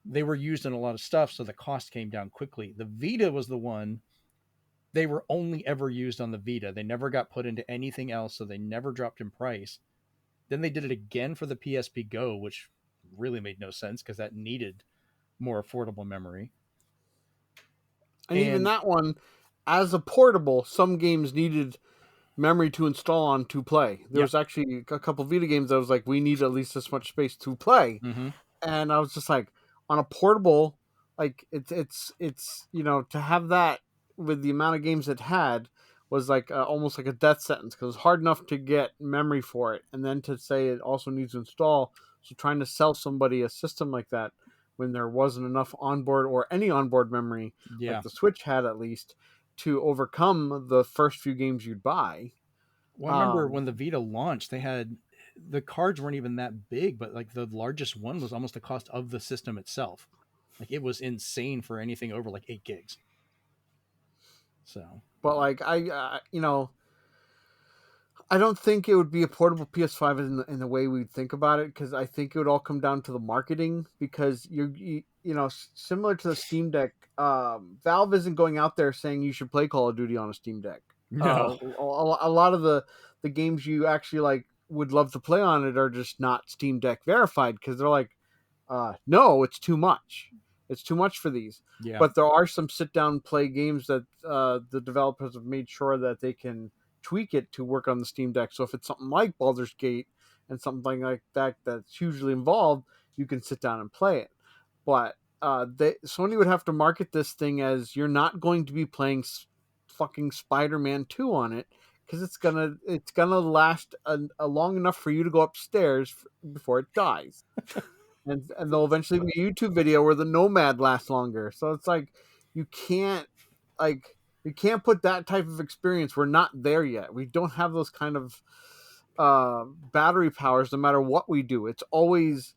Speaker 1: they were used in a lot of stuff, so the cost came down quickly. The Vita was the one, they were only ever used on the Vita. They never got put into anything else, so they never dropped in price. Then they did it again for the PSP Go, which really made no sense because that needed more affordable memory.
Speaker 3: And even that one, as a portable, some games needed memory to install on to play. There was actually a couple Vita games that was like, we need at least this much space to play. And I was just like, on a portable, like it's to have that with the amount of games it had was like almost like a death sentence because it's hard enough to get memory for it, and then to say it also needs to install. So trying to sell somebody a system like that when there wasn't enough onboard or any onboard memory, like the Switch had at least, to overcome the first few games you'd buy.
Speaker 1: Well, I remember when the Vita launched, they had the cards weren't even that big, but like the largest one was almost the cost of the system itself. Like it was insane for anything over like 8 gigs. So,
Speaker 3: but like I don't think it would be a portable PS5 in the way we'd think about it, because I think it would all come down to the marketing. Because you similar to the Steam Deck, Valve isn't going out there saying you should play Call of Duty on a Steam Deck.
Speaker 1: No,
Speaker 3: a lot of the games you actually like would love to play on it are just not Steam Deck verified because they're like, no, it's too much. It's too much for these.
Speaker 1: Yeah.
Speaker 3: But there are some sit down play games that the developers have made sure that they can tweak it to work on the Steam Deck. So if it's something like Baldur's Gate and something like that that's hugely involved, you can sit down and play it. But Sony would have to market this thing as you're not going to be playing fucking Spider-Man 2 on it, because it's gonna last a long enough for you to go upstairs before it dies. And there'll eventually be a YouTube video where the Nomad lasts longer. So it's like you can't put that type of experience. We're not there yet. We don't have those kind of battery powers no matter what we do. It's always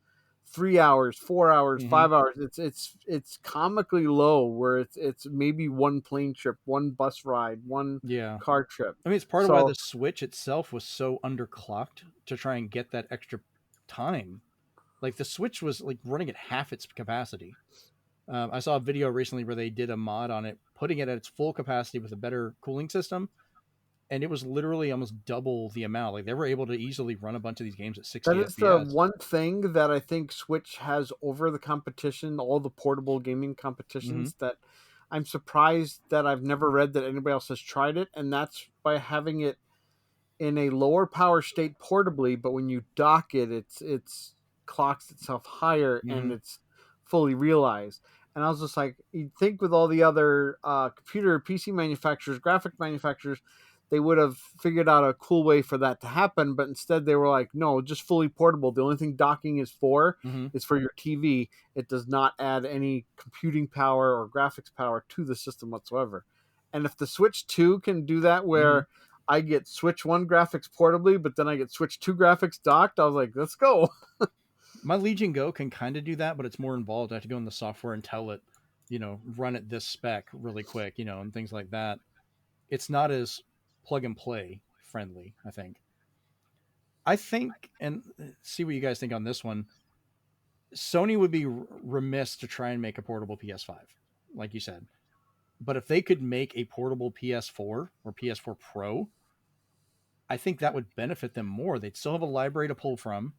Speaker 3: 3 hours, 4 hours,
Speaker 1: Mhm.
Speaker 3: 5 hours. It's comically low where it's maybe one plane trip, one bus ride, one
Speaker 1: Yeah.
Speaker 3: car trip.
Speaker 1: I mean, it's part of why
Speaker 3: So
Speaker 1: the Switch itself was so underclocked to try and get that extra time. Like the Switch was like running at half its capacity. I saw a video recently where they did a mod on it, putting it at its full capacity with a better cooling system, and it was literally almost double the amount. Like they were able to easily run a bunch of these games at
Speaker 3: that
Speaker 1: 60
Speaker 3: is the
Speaker 1: FPS.
Speaker 3: one thing that I think Switch has over the competition, all the portable gaming competitions, that I'm surprised that I've never read that anybody else has tried it, and that's by having it in a lower power state portably, but when you dock it, it's clocks itself higher and
Speaker 1: Mm-hmm.
Speaker 3: it's fully realized. And I was just like, you'd think with all the other computer PC manufacturers, graphic manufacturers, they would have figured out a cool way for that to happen, but instead they were like, no, just fully portable. The only thing docking
Speaker 1: Mm-hmm.
Speaker 3: is for your TV. It does not add any computing power or graphics power to the system whatsoever. And if the Switch 2 can do that,
Speaker 1: Mm-hmm.
Speaker 3: where I get Switch 1 graphics portably, but then I get Switch 2 graphics docked, I was like, let's go.
Speaker 1: My Legion Go can kind of do that, but it's more involved. I have to go in the software and tell it, run at this spec really quick, and things like that. It's not as plug and play friendly, I think. And see what you guys think on this one. Sony would be remiss to try and make a portable PS5, like you said. But if they could make a portable PS4 or PS4 Pro, I think that would benefit them more. They'd still have a library to pull from.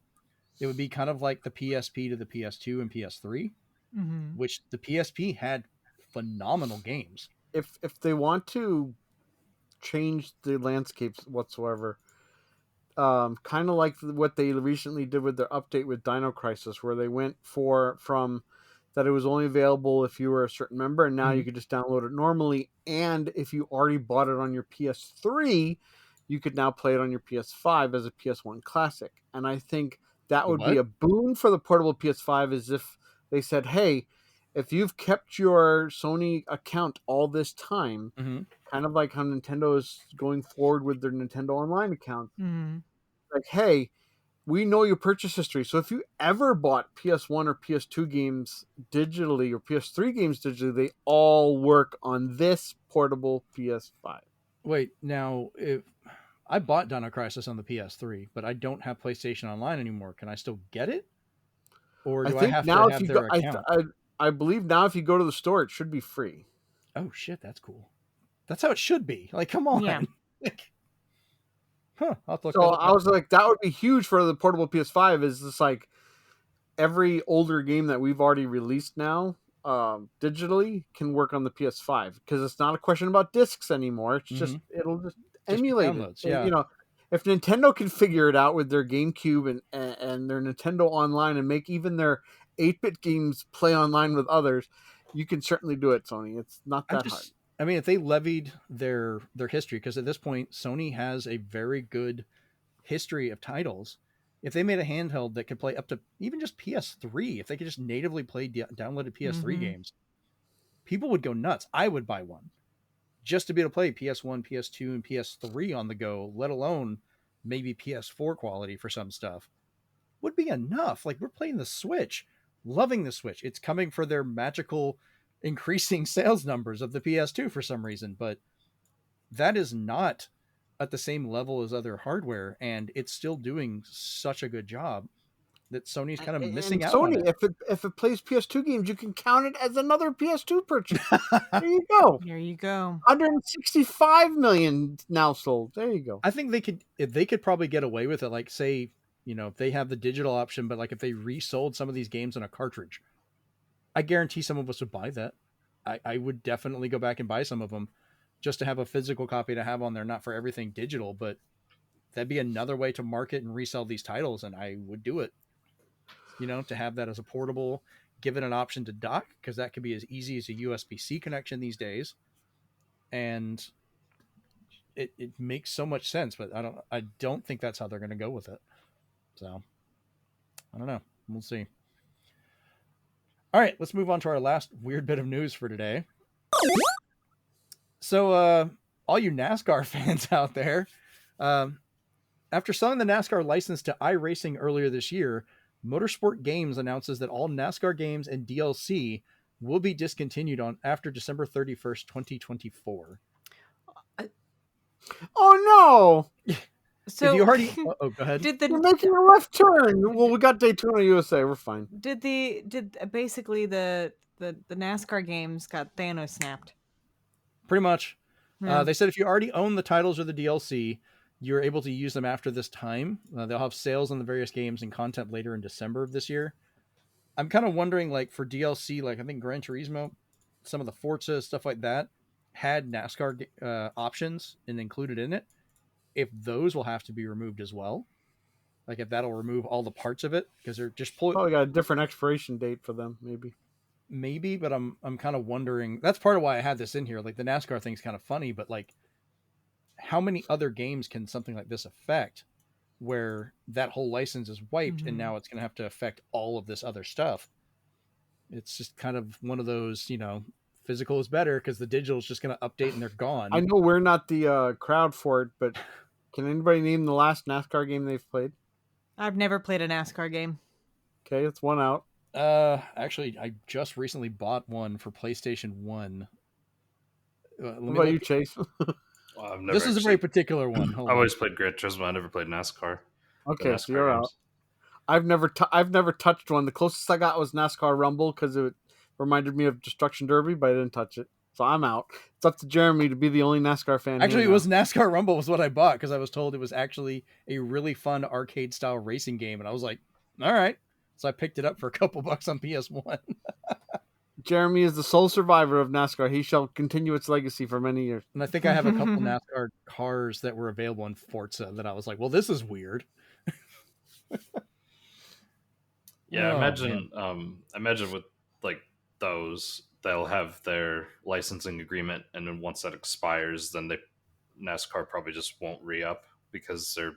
Speaker 1: It would be kind of like the PSP to the PS2 and PS3,
Speaker 2: Mm-hmm.
Speaker 1: which the PSP had phenomenal games.
Speaker 3: If they want to change the landscapes whatsoever, kind of like what they recently did with their update with Dino Crisis, where they went from that it was only available if you were a certain member, and now you could just download it normally. And if you already bought it on your PS3, you could now play it on your PS5 as a PS1 classic. And I think that
Speaker 1: The
Speaker 3: would be
Speaker 1: what?
Speaker 3: a boon for the portable PS5, is if they said, hey, if you've kept your Sony account all this time,
Speaker 1: Mm-hmm.
Speaker 3: kind of like how Nintendo is going forward with their Nintendo Online account,
Speaker 2: Mm-hmm.
Speaker 3: like, hey, we know your purchase history. So if you ever bought PS1 or PS2 games digitally or PS3 games digitally, they all work on this portable PS5.
Speaker 1: Wait, now if I bought Dino Crisis on the PS3, but I don't have PlayStation Online anymore, can I still get it, or
Speaker 3: I
Speaker 1: do I
Speaker 3: think
Speaker 1: have
Speaker 3: now
Speaker 1: to
Speaker 3: if
Speaker 1: have
Speaker 3: you go,
Speaker 1: their account?
Speaker 3: I believe now if you go to the store, it should be free.
Speaker 1: Oh shit, that's cool. That's how it should be. Like, come
Speaker 2: Yeah.
Speaker 1: on. Like, I'll have to look
Speaker 3: So
Speaker 1: that up
Speaker 3: I
Speaker 1: now.
Speaker 3: was like, that would be huge for the portable PS5. Is just like every older game that we've already released now digitally can work on the PS5, because it's not a question about discs anymore. It's just
Speaker 1: Mm-hmm.
Speaker 3: it'll just
Speaker 1: Just be
Speaker 3: emulate it.
Speaker 1: downloads. Yeah.
Speaker 3: If Nintendo can figure it out with their GameCube and their Nintendo Online and make even their 8-bit games play online with others, you can certainly do it, Sony. It's not that hard.
Speaker 1: I mean, if they levied their history, because at this point Sony has a very good history of titles. If they made a handheld that could play up to even just PS3, if they could just natively play downloaded PS3
Speaker 2: Mm-hmm.
Speaker 1: games, people would go nuts. I would buy one just to be able to play PS1, PS2, and PS3 on the go, let alone maybe PS4 quality for some stuff. Would be enough. Like, we're playing the Switch, loving the Switch. It's coming for their magical increasing sales numbers of the PS2 for some reason, but that is not at the same level as other hardware, and it's still doing such a good job that Sony's kind of
Speaker 3: And
Speaker 1: missing out on
Speaker 3: Sony,
Speaker 1: it.
Speaker 3: if it plays PS2 games, you can count it as another PS2 purchase. There you go.
Speaker 2: There you go.
Speaker 3: 165 million now sold. There you go.
Speaker 1: I think they could probably get away with it. Like, say, if they have the digital option, but like if they resold some of these games on a cartridge, I guarantee some of us would buy that. I would definitely go back and buy some of them just to have a physical copy to have on there, not for everything digital, but that'd be another way to market and resell these titles, and I would do it. To have that as a portable, give it an option to dock, because that could be as easy as a USB-C connection these days, and it makes so much sense. But I don't think that's how they're going to go with it. So I don't know. We'll see. All right, let's move on to our last weird bit of news for today. So, all you NASCAR fans out there, after selling the NASCAR license to iRacing earlier this year, Motorsport Games announces that all NASCAR games and DLC will be discontinued on after December 31st, 2024.
Speaker 3: Oh no!
Speaker 1: If you
Speaker 2: So
Speaker 1: already, go ahead.
Speaker 2: did
Speaker 3: You're
Speaker 2: the
Speaker 3: making a left turn. Well, we got Daytona USA. We're fine.
Speaker 2: did basically the NASCAR games got Thanos snapped?
Speaker 1: Pretty much.
Speaker 2: Yeah.
Speaker 1: They said if you already own the titles or the DLC, you're able to use them after this time. They'll have sales on the various games and content later in December of this year. I'm kind of wondering, like for DLC, like I think Gran Turismo, some of the Forza stuff like that had NASCAR options and included in it. If those will have to be removed as well, like if that'll remove all the parts of it because they're just
Speaker 3: Probably got a different expiration date for them,
Speaker 1: maybe, but I'm kind of wondering. That's part of why I had this in here. Like the NASCAR thing's kind of funny, but like how many other games can something like this affect where that whole license is wiped and now it's going to have to affect all of this other stuff? It's just kind of one of those, physical is better because the digital is just going to update and they're gone.
Speaker 3: I know we're not the crowd for it, but can anybody name the last NASCAR game they've played?
Speaker 2: I've never played a NASCAR game.
Speaker 3: Okay, it's one out.
Speaker 1: Actually, I just recently bought one for PlayStation 1.
Speaker 3: What about you, Chase?
Speaker 4: Well, I've never
Speaker 1: This is a very
Speaker 4: actually-
Speaker 1: particular one.
Speaker 4: I've always played Gran Turismo. I never played NASCAR.
Speaker 3: Okay,
Speaker 4: The
Speaker 3: so you're out.
Speaker 4: games.
Speaker 3: I've never touched one. The closest I got was NASCAR Rumble because it reminded me of Destruction Derby, but I didn't touch it. So I'm out. It's up to Jeremy to be the only NASCAR fan.
Speaker 1: Actually,
Speaker 3: here
Speaker 1: it was
Speaker 3: now.
Speaker 1: NASCAR Rumble was what I bought because I was told it was actually a really fun arcade style racing game, and I was like, all right. So I picked it up for a couple bucks on PS1.
Speaker 3: Jeremy is the sole survivor of NASCAR. He shall continue its legacy for many years.
Speaker 1: And I think I have a couple NASCAR cars that were available in Forza that I was like, well, this is weird.
Speaker 4: Yeah,
Speaker 1: Oh,
Speaker 4: imagine with like those, they'll have their licensing agreement, and then once that expires, then NASCAR probably just won't re-up because they're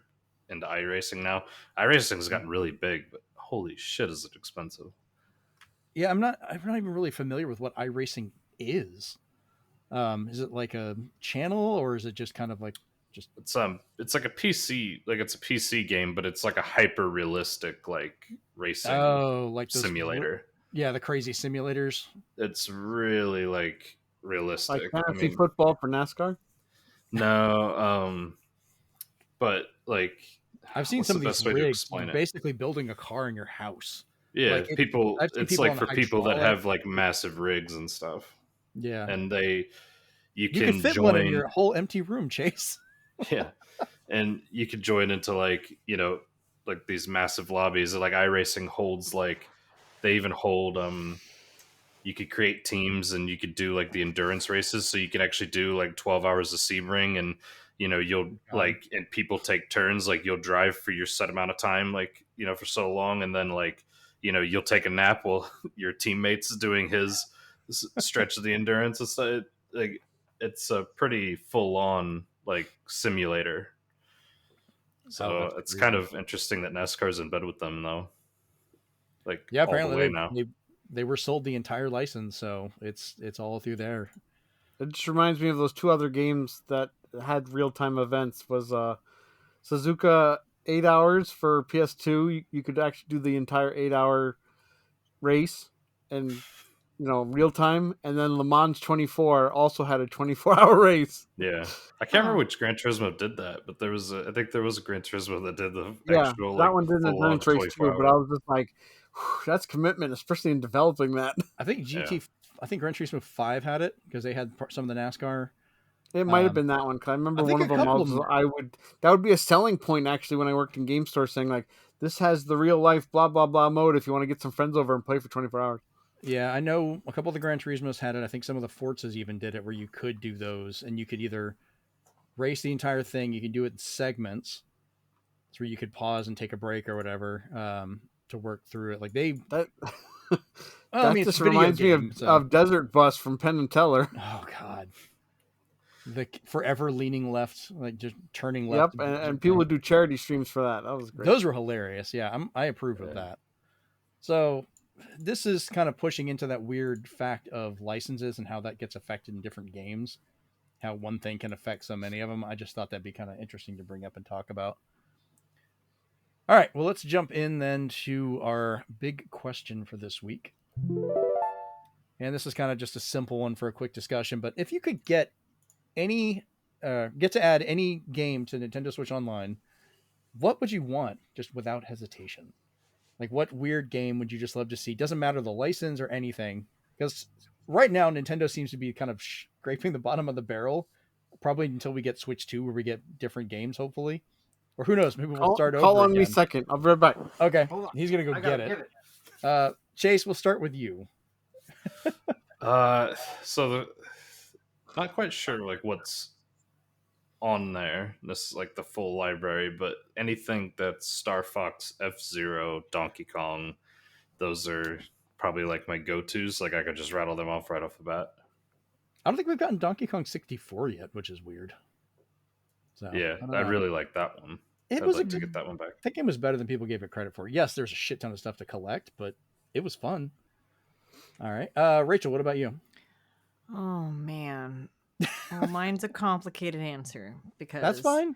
Speaker 4: into iRacing now. iRacing's gotten really big, but holy shit, is it expensive?
Speaker 1: Yeah, I'm not even really familiar with what iRacing is. Is it like a channel or is it just kind of like just
Speaker 4: It's like a PC, like it's a PC game, but it's like a hyper realistic like racing
Speaker 1: like those
Speaker 4: simulator.
Speaker 1: Yeah, the crazy simulators.
Speaker 4: It's really like
Speaker 3: Like
Speaker 4: realistic.
Speaker 3: fantasy football for NASCAR.
Speaker 4: No, but like
Speaker 1: I've seen
Speaker 4: what's
Speaker 1: some
Speaker 4: the
Speaker 1: of these
Speaker 4: best way to
Speaker 1: rigs.
Speaker 4: explain
Speaker 1: You're
Speaker 4: it?
Speaker 1: basically building a car in your house.
Speaker 4: Yeah,
Speaker 1: Like I've seen
Speaker 4: it's
Speaker 1: people
Speaker 4: like
Speaker 1: on
Speaker 4: for people that
Speaker 1: hydraulic.
Speaker 4: have like massive rigs and stuff,
Speaker 1: Yeah,
Speaker 4: and you
Speaker 1: you
Speaker 4: can
Speaker 1: could fit one in
Speaker 4: join.
Speaker 1: your whole empty room, Chase.
Speaker 4: Yeah, and you could join into like like these massive lobbies. Like iRacing holds like they even hold you could create teams and you could do like the endurance races, so you can actually do like 12 hours of Sebring, and you'll like, and people take turns, like you'll drive for your set amount of time, like for so long, and then like you'll take a nap while your teammate's doing his stretch of the endurance and stuff. Like it's a pretty full on like simulator. So
Speaker 1: that's
Speaker 4: it's
Speaker 1: crazy.
Speaker 4: kind of interesting that NASCAR's in bed with them though. Like
Speaker 1: Yeah,
Speaker 4: all the
Speaker 1: apparently
Speaker 4: way now.
Speaker 1: they were sold the entire license, so it's all through there.
Speaker 3: It just reminds me of those two other games that had real time events. Was Suzuka 8 hours for PS2? You could actually do the entire 8 hour race and real time, and then Le Mans 24 also had a 24-hour race.
Speaker 4: Yeah, I can't remember which Gran Turismo did that, but I think there was a Gran Turismo that did the
Speaker 3: Yeah,
Speaker 4: actual
Speaker 3: that
Speaker 4: like
Speaker 3: one did an
Speaker 4: full on
Speaker 3: endurance race
Speaker 4: 24
Speaker 3: too, but I was just like, that's commitment, especially in developing that.
Speaker 1: I think I think Gran Turismo 5 had it because they had some of the NASCAR.
Speaker 3: It might have been that one, because I remember
Speaker 1: I think
Speaker 3: one
Speaker 1: a
Speaker 3: of them.
Speaker 1: couple of them.
Speaker 3: That would be a selling point actually when I worked in game stores, saying like, this has the real life blah blah blah mode if you want to get some friends over and play for 24 hours.
Speaker 1: Yeah, I know a couple of the Gran Turismos had it. I think some of the Forzas even did it, where you could do those, and you could either race the entire thing. You could do it in segments, it's where you could pause and take a break or whatever to work through it. Like
Speaker 3: That
Speaker 1: I mean,
Speaker 3: just
Speaker 1: it's a video
Speaker 3: reminds
Speaker 1: game,
Speaker 3: me
Speaker 1: so.
Speaker 3: of Desert Bus from Penn and Teller.
Speaker 1: Oh God, the forever leaning left, like just turning left.
Speaker 3: Yep, and people would do charity streams for that. That was great.
Speaker 1: Those were hilarious. Yeah, I approve of that. So this is kind of pushing into that weird fact of licenses and how that gets affected in different games, how one thing can affect so many of them. I just thought that'd be kind of interesting to bring up and talk about. All right, well, let's jump in then to our big question for this week. And this is kind of just a simple one for a quick discussion. But if you could get to add any game to Nintendo Switch Online, what would you want just without hesitation? Like, what weird game would you just love to see? Doesn't matter the license or anything. Because right now, Nintendo seems to be kind of scraping the bottom of the barrel, probably until we get Switch 2, where we get different games, hopefully. Or who knows, maybe we'll start
Speaker 3: Call
Speaker 1: over
Speaker 3: on
Speaker 1: again.
Speaker 3: me second. I'll be right back.
Speaker 1: Okay,
Speaker 3: Hold on.
Speaker 1: he's going to go get
Speaker 3: get
Speaker 1: it. Chase, we'll start with you.
Speaker 4: Not quite sure like what's on there. This is like the full library, but anything that's Star Fox, F-Zero, Donkey Kong, those are probably like my go-tos. Like I could just rattle them off right off the bat.
Speaker 1: I don't think we've gotten Donkey Kong 64 yet, which is weird. So,
Speaker 4: Yeah, I really like that one.
Speaker 1: It
Speaker 4: I'd
Speaker 1: was
Speaker 4: like to get that one back.
Speaker 1: That game was better than people gave it credit for. Yes, there's a shit ton of stuff to collect, but it was fun. All right. Rachel, what about you?
Speaker 2: Oh man. Well, mine's a complicated answer because
Speaker 1: That's fine.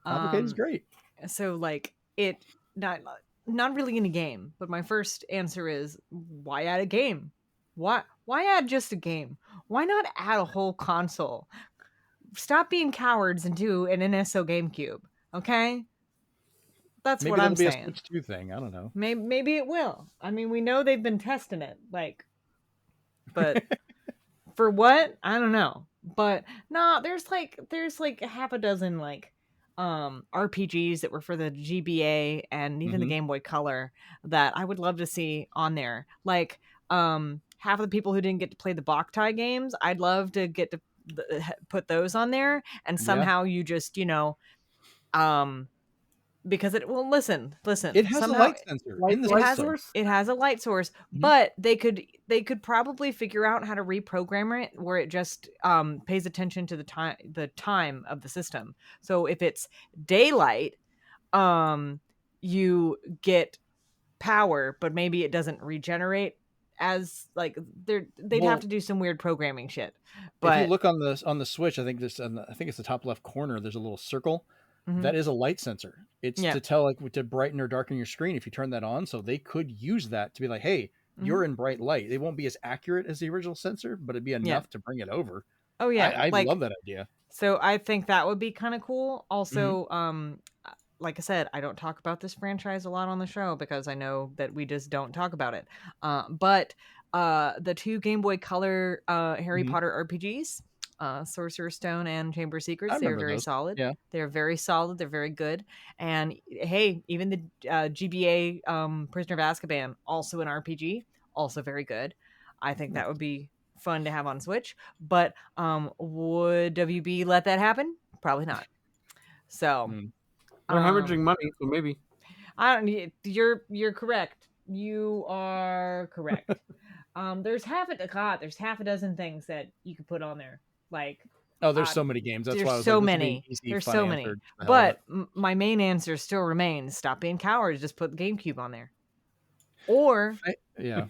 Speaker 1: Complicated is great.
Speaker 2: So like it not really in a game, but my first answer is why add a game? Why add just a game? Why not add a whole console? Stop being cowards and do an NSO GameCube, okay? That's
Speaker 1: Maybe
Speaker 2: what I'm
Speaker 1: that'll be
Speaker 2: saying.
Speaker 1: a Switch 2 thing. I don't know.
Speaker 2: Maybe it will. I mean, we know they've been testing it, like, but for what? I don't know. But no, there's like a half a dozen like RPGs that were for the GBA and even the Game Boy Color that I would love to see on there. Like half of the people who didn't get to play the Boktai games, I'd love to get to put those on there, and somehow you just because listen
Speaker 1: It has a light sensor in the
Speaker 2: it
Speaker 1: source.
Speaker 2: It has a light source, but they could probably figure out how to reprogram it where it just pays attention to the time of the system. So if it's daylight, you get power, but maybe it doesn't regenerate as like they'd have to do some weird programming shit. But
Speaker 1: if you look on the Switch, I think it's the top left corner. There's a little circle. That is a light sensor. It's to tell to brighten or darken your screen if you turn that on. So they could use that to be like, hey, you're in bright light. It won't be as accurate as the original sensor, but it'd be enough to bring it over.
Speaker 2: Oh yeah,
Speaker 1: I love that idea.
Speaker 2: So I think that would be kind of cool. Also, like I said, I don't talk about this franchise a lot on the show because I know that we just don't talk about it. But the two Game Boy Color Harry Potter RPGs, Sorcerer's Stone and Chamber of Secrets, they're very solid.
Speaker 1: Yeah.
Speaker 2: They're very solid. They're very good. And hey, even the GBA Prisoner of Azkaban, also an RPG, also very good. I think that would be fun to have on Switch. But would WB let that happen? Probably not. So
Speaker 3: they're hemorrhaging money, so maybe.
Speaker 2: You're correct. You are correct. There's half a dozen things that you could put on there. Like,
Speaker 1: there's so many games. That's why I was
Speaker 2: so
Speaker 1: like,
Speaker 2: many. There's so many. But my main answer still remains: stop being cowards. Just put the GameCube on there. Or
Speaker 1: yeah.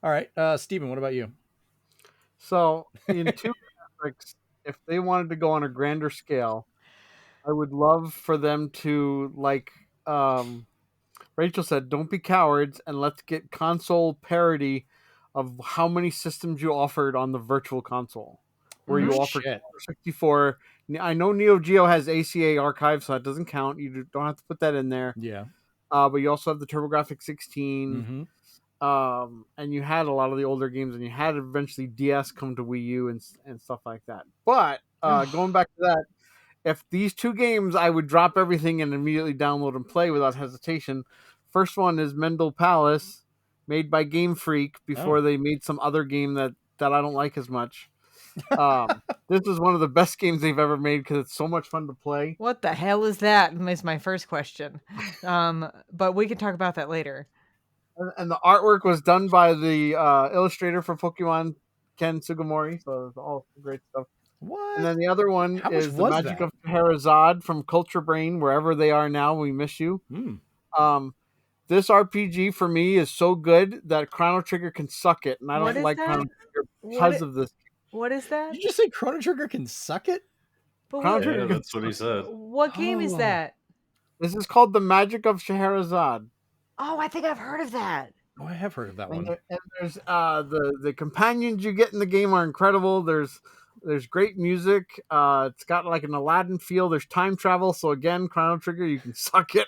Speaker 1: All right, Steven, what about you?
Speaker 3: So in two aspects, if they wanted to go on a grander scale, I would love for them to, like Rachel said, don't be cowards and let's get console parity of how many systems you offered on the virtual console, where you offered 64. I know Neo Geo has ACA archive, so that doesn't count. You don't have to put that in there.
Speaker 1: Yeah.
Speaker 3: But you also have the TurboGrafx 16. And you had a lot of the older games, and you had eventually DS come to Wii U and stuff like that. But going back to that, if these two games, I would drop everything and immediately download and play without hesitation. First one is Mendel Palace, made by Game Freak before they made some other game that I don't like as much. This is one of the best games they've ever made because it's so much fun to play.
Speaker 2: What the hell is that? Is my first question. But we can talk about that later.
Speaker 3: And the artwork was done by the illustrator for Pokemon, Ken Sugimori, so it's all great stuff.
Speaker 1: What?
Speaker 3: And then the other one is The Magic of Scheherazade from Culture Brain, wherever they are now. We miss you. This RPG for me is so good that Chrono Trigger can suck it, and I don't like Chrono Trigger because of this.
Speaker 2: What is that?
Speaker 1: Did you just say Chrono Trigger can suck it?
Speaker 2: But
Speaker 4: that's what he said.
Speaker 2: What game is that?
Speaker 3: This is called The Magic of Scheherazade.
Speaker 2: Oh, I think I've heard of that.
Speaker 1: Oh, I have heard of that
Speaker 3: And,
Speaker 1: one.
Speaker 3: and there's the companions you get in the game are incredible. There's great music. It's got like an Aladdin feel. There's time travel. So again, Chrono Trigger, you can suck it.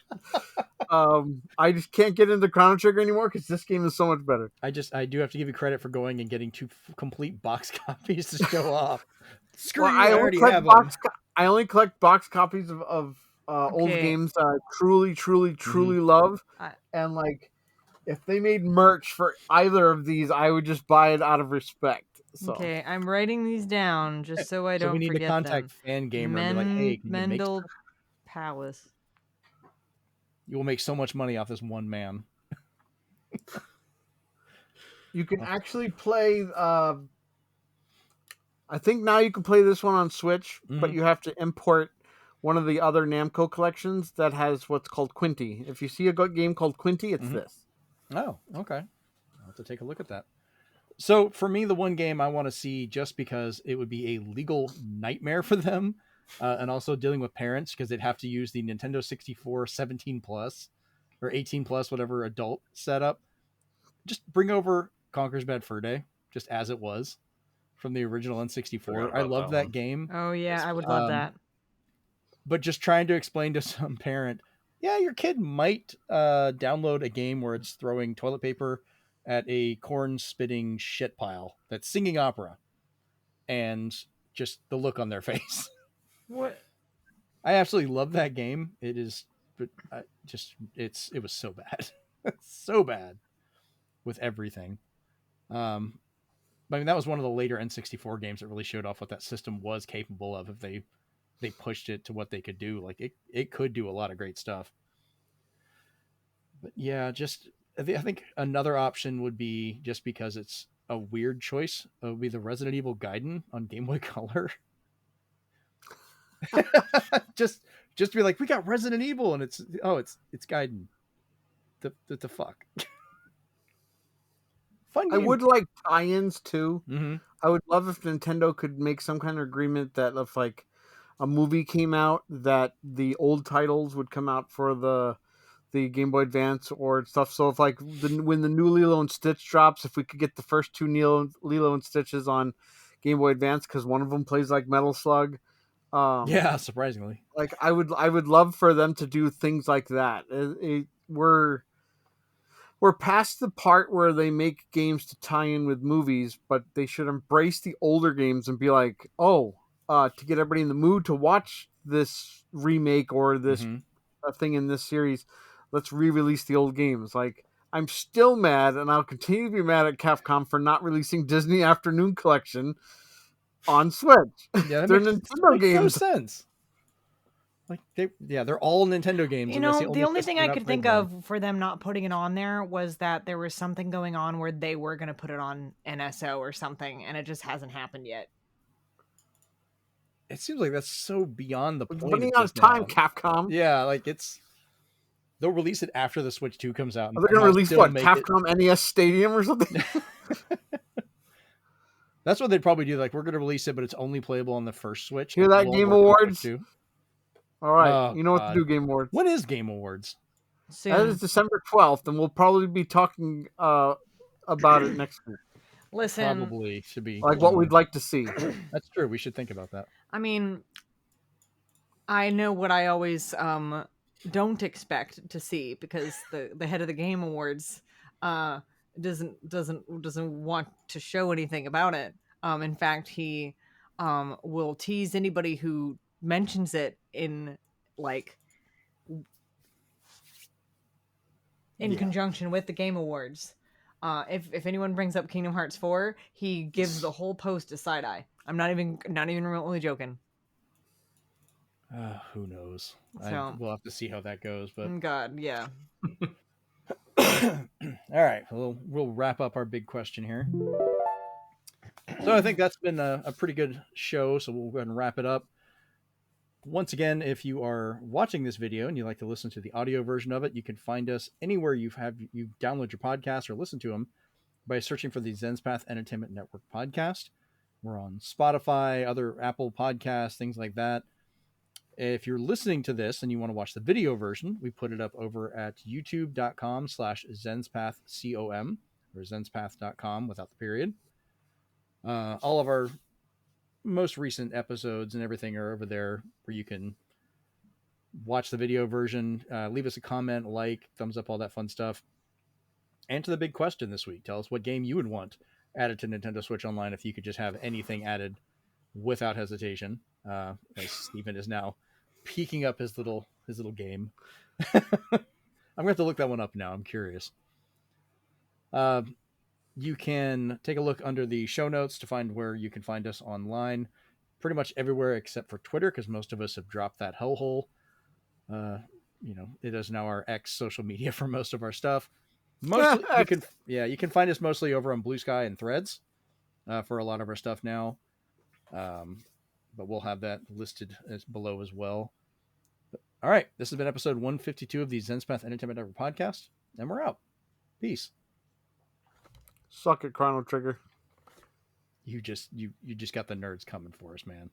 Speaker 3: I just can't get into Chrono Trigger anymore because this game is so much better.
Speaker 1: I do have to give you credit for going and getting 2 complete box copies to show off. Screw
Speaker 3: Well,
Speaker 1: you! I already have them.
Speaker 3: I only collect box copies of old
Speaker 2: Okay.
Speaker 3: games that I truly love. And like, if they made merch for either of these, I would just buy it out of respect. So.
Speaker 2: Okay, I'm writing these down just so I don't
Speaker 1: we need
Speaker 2: forget
Speaker 1: to contact
Speaker 2: them.
Speaker 1: Fangamer and be like, "Hey, can you make
Speaker 2: Mendel
Speaker 1: stuff?
Speaker 2: Palace.
Speaker 1: You will make so much money off this one man."
Speaker 3: You can actually play. I think now you can play this one on Switch, but you have to import one of the other Namco collections that has what's called Quinty. If you see a game called Quinty, it's this.
Speaker 1: Oh, okay. I'll have to take a look at that. So for me, the one game I want to see, just because it would be a legal nightmare for them, and also dealing with parents because they'd have to use the Nintendo 64 17 plus or 18 plus, whatever adult setup. Just bring over Conker's Bad Fur Day, just as it was from the original N64. I loved that game.
Speaker 2: Oh yeah, I would love that.
Speaker 1: But just trying to explain to some parent, yeah, your kid might download a game where it's throwing toilet paper at a corn spitting shit pile that's singing opera, and just the look on their face.
Speaker 2: What?
Speaker 1: I absolutely love that game. It is, but it was so bad, so bad with everything. I mean, that was one of the later N64 games that really showed off what that system was capable of if they pushed it to what they could do. Like it could do a lot of great stuff. But yeah, I think another option would be, just because it's a weird choice, would be the Resident Evil Gaiden on Game Boy Color. just to be like, we got Resident Evil, and it's Gaiden. The fuck. Fun game.
Speaker 3: I would like tie-ins too.
Speaker 1: Mm-hmm.
Speaker 3: I would love if Nintendo could make some kind of agreement that if like a movie came out, that the old titles would come out for the Game Boy Advance or stuff. So if like when the new Lilo and Stitch drops, if we could get the first 2 Lilo and Stitches on Game Boy Advance, because one of them plays like Metal Slug.
Speaker 1: Yeah, surprisingly.
Speaker 3: Like I would love for them to do things like that. We're past the part where they make games to tie in with movies, but they should embrace the older games and be like, to get everybody in the mood to watch this remake or this thing in this series, let's re-release the old games. Like, I'm still mad, and I'll continue to be mad at Capcom for not releasing Disney Afternoon Collection on Switch.
Speaker 1: Yeah,
Speaker 3: they're Nintendo games.
Speaker 1: No sense. Like they're all Nintendo games.
Speaker 2: You know, the only thing I could think of for them not putting it on there was that there was something going on where they were going to put it on NSO or something, and it just hasn't happened yet.
Speaker 1: It seems like that's so beyond the point.
Speaker 3: Running out of time, Capcom.
Speaker 1: Yeah, like they'll release it after the Switch 2 comes out.
Speaker 3: Are they going to release what? Capcom NES Stadium or something?
Speaker 1: That's what they'd probably do. Like, we're going to release it, but it's only playable on the first Switch.
Speaker 3: Hear that, Game Awards? All right,
Speaker 1: Oh,
Speaker 3: you know what to do, Game Awards.
Speaker 1: When is Game Awards?
Speaker 2: Soon.
Speaker 3: That is December 12th, and we'll probably be talking about it next week.
Speaker 2: Listen,
Speaker 1: probably should be
Speaker 3: like what we'd like to see.
Speaker 1: That's true. We should think about that.
Speaker 2: I mean, I know what I always don't expect to see, because the head of the Game Awards doesn't want to show anything about it. In fact, he will tease anybody who mentions it in conjunction with the Game Awards. If anyone brings up Kingdom Hearts 4, he gives the whole post a side eye. I'm not even remotely joking.
Speaker 1: Who knows?
Speaker 2: So,
Speaker 1: we'll have to see how that goes. But
Speaker 2: God, yeah.
Speaker 1: All right, we'll wrap up our big question here. So I think that's been a pretty good show. So we'll go ahead and wrap it up. Once again, if you are watching this video and you'd like to listen to the audio version of it, you can find us anywhere you download your podcast or listen to them by searching for the Zenspath Entertainment Network podcast. We're on Spotify, other Apple podcasts, things like that. If you're listening to this and you want to watch the video version, we put it up over at youtube.com/ZenspathCom or Zenspath.com without the period. All of our most recent episodes and everything are over there where you can watch the video version, leave us a comment, like, thumbs up, all that fun stuff. Answer the big question this week. Tell us what game you would want added to Nintendo Switch Online if you could just have anything added without hesitation. As Steven is now peeking up his little game. I'm gonna have to look that one up now. I'm curious. You can take a look under the show notes to find where you can find us online. Pretty much everywhere except for Twitter, because most of us have dropped that hellhole. It is now our X social media for most of our stuff. Mostly, you can find us mostly over on Blue Sky and Threads for a lot of our stuff now. But we'll have that listed below as well. All right, this has been episode 152 of the Zenspath Entertainment Network podcast, and we're out. Peace.
Speaker 3: Suck it, Chrono Trigger.
Speaker 1: You just got the nerds coming for us, man.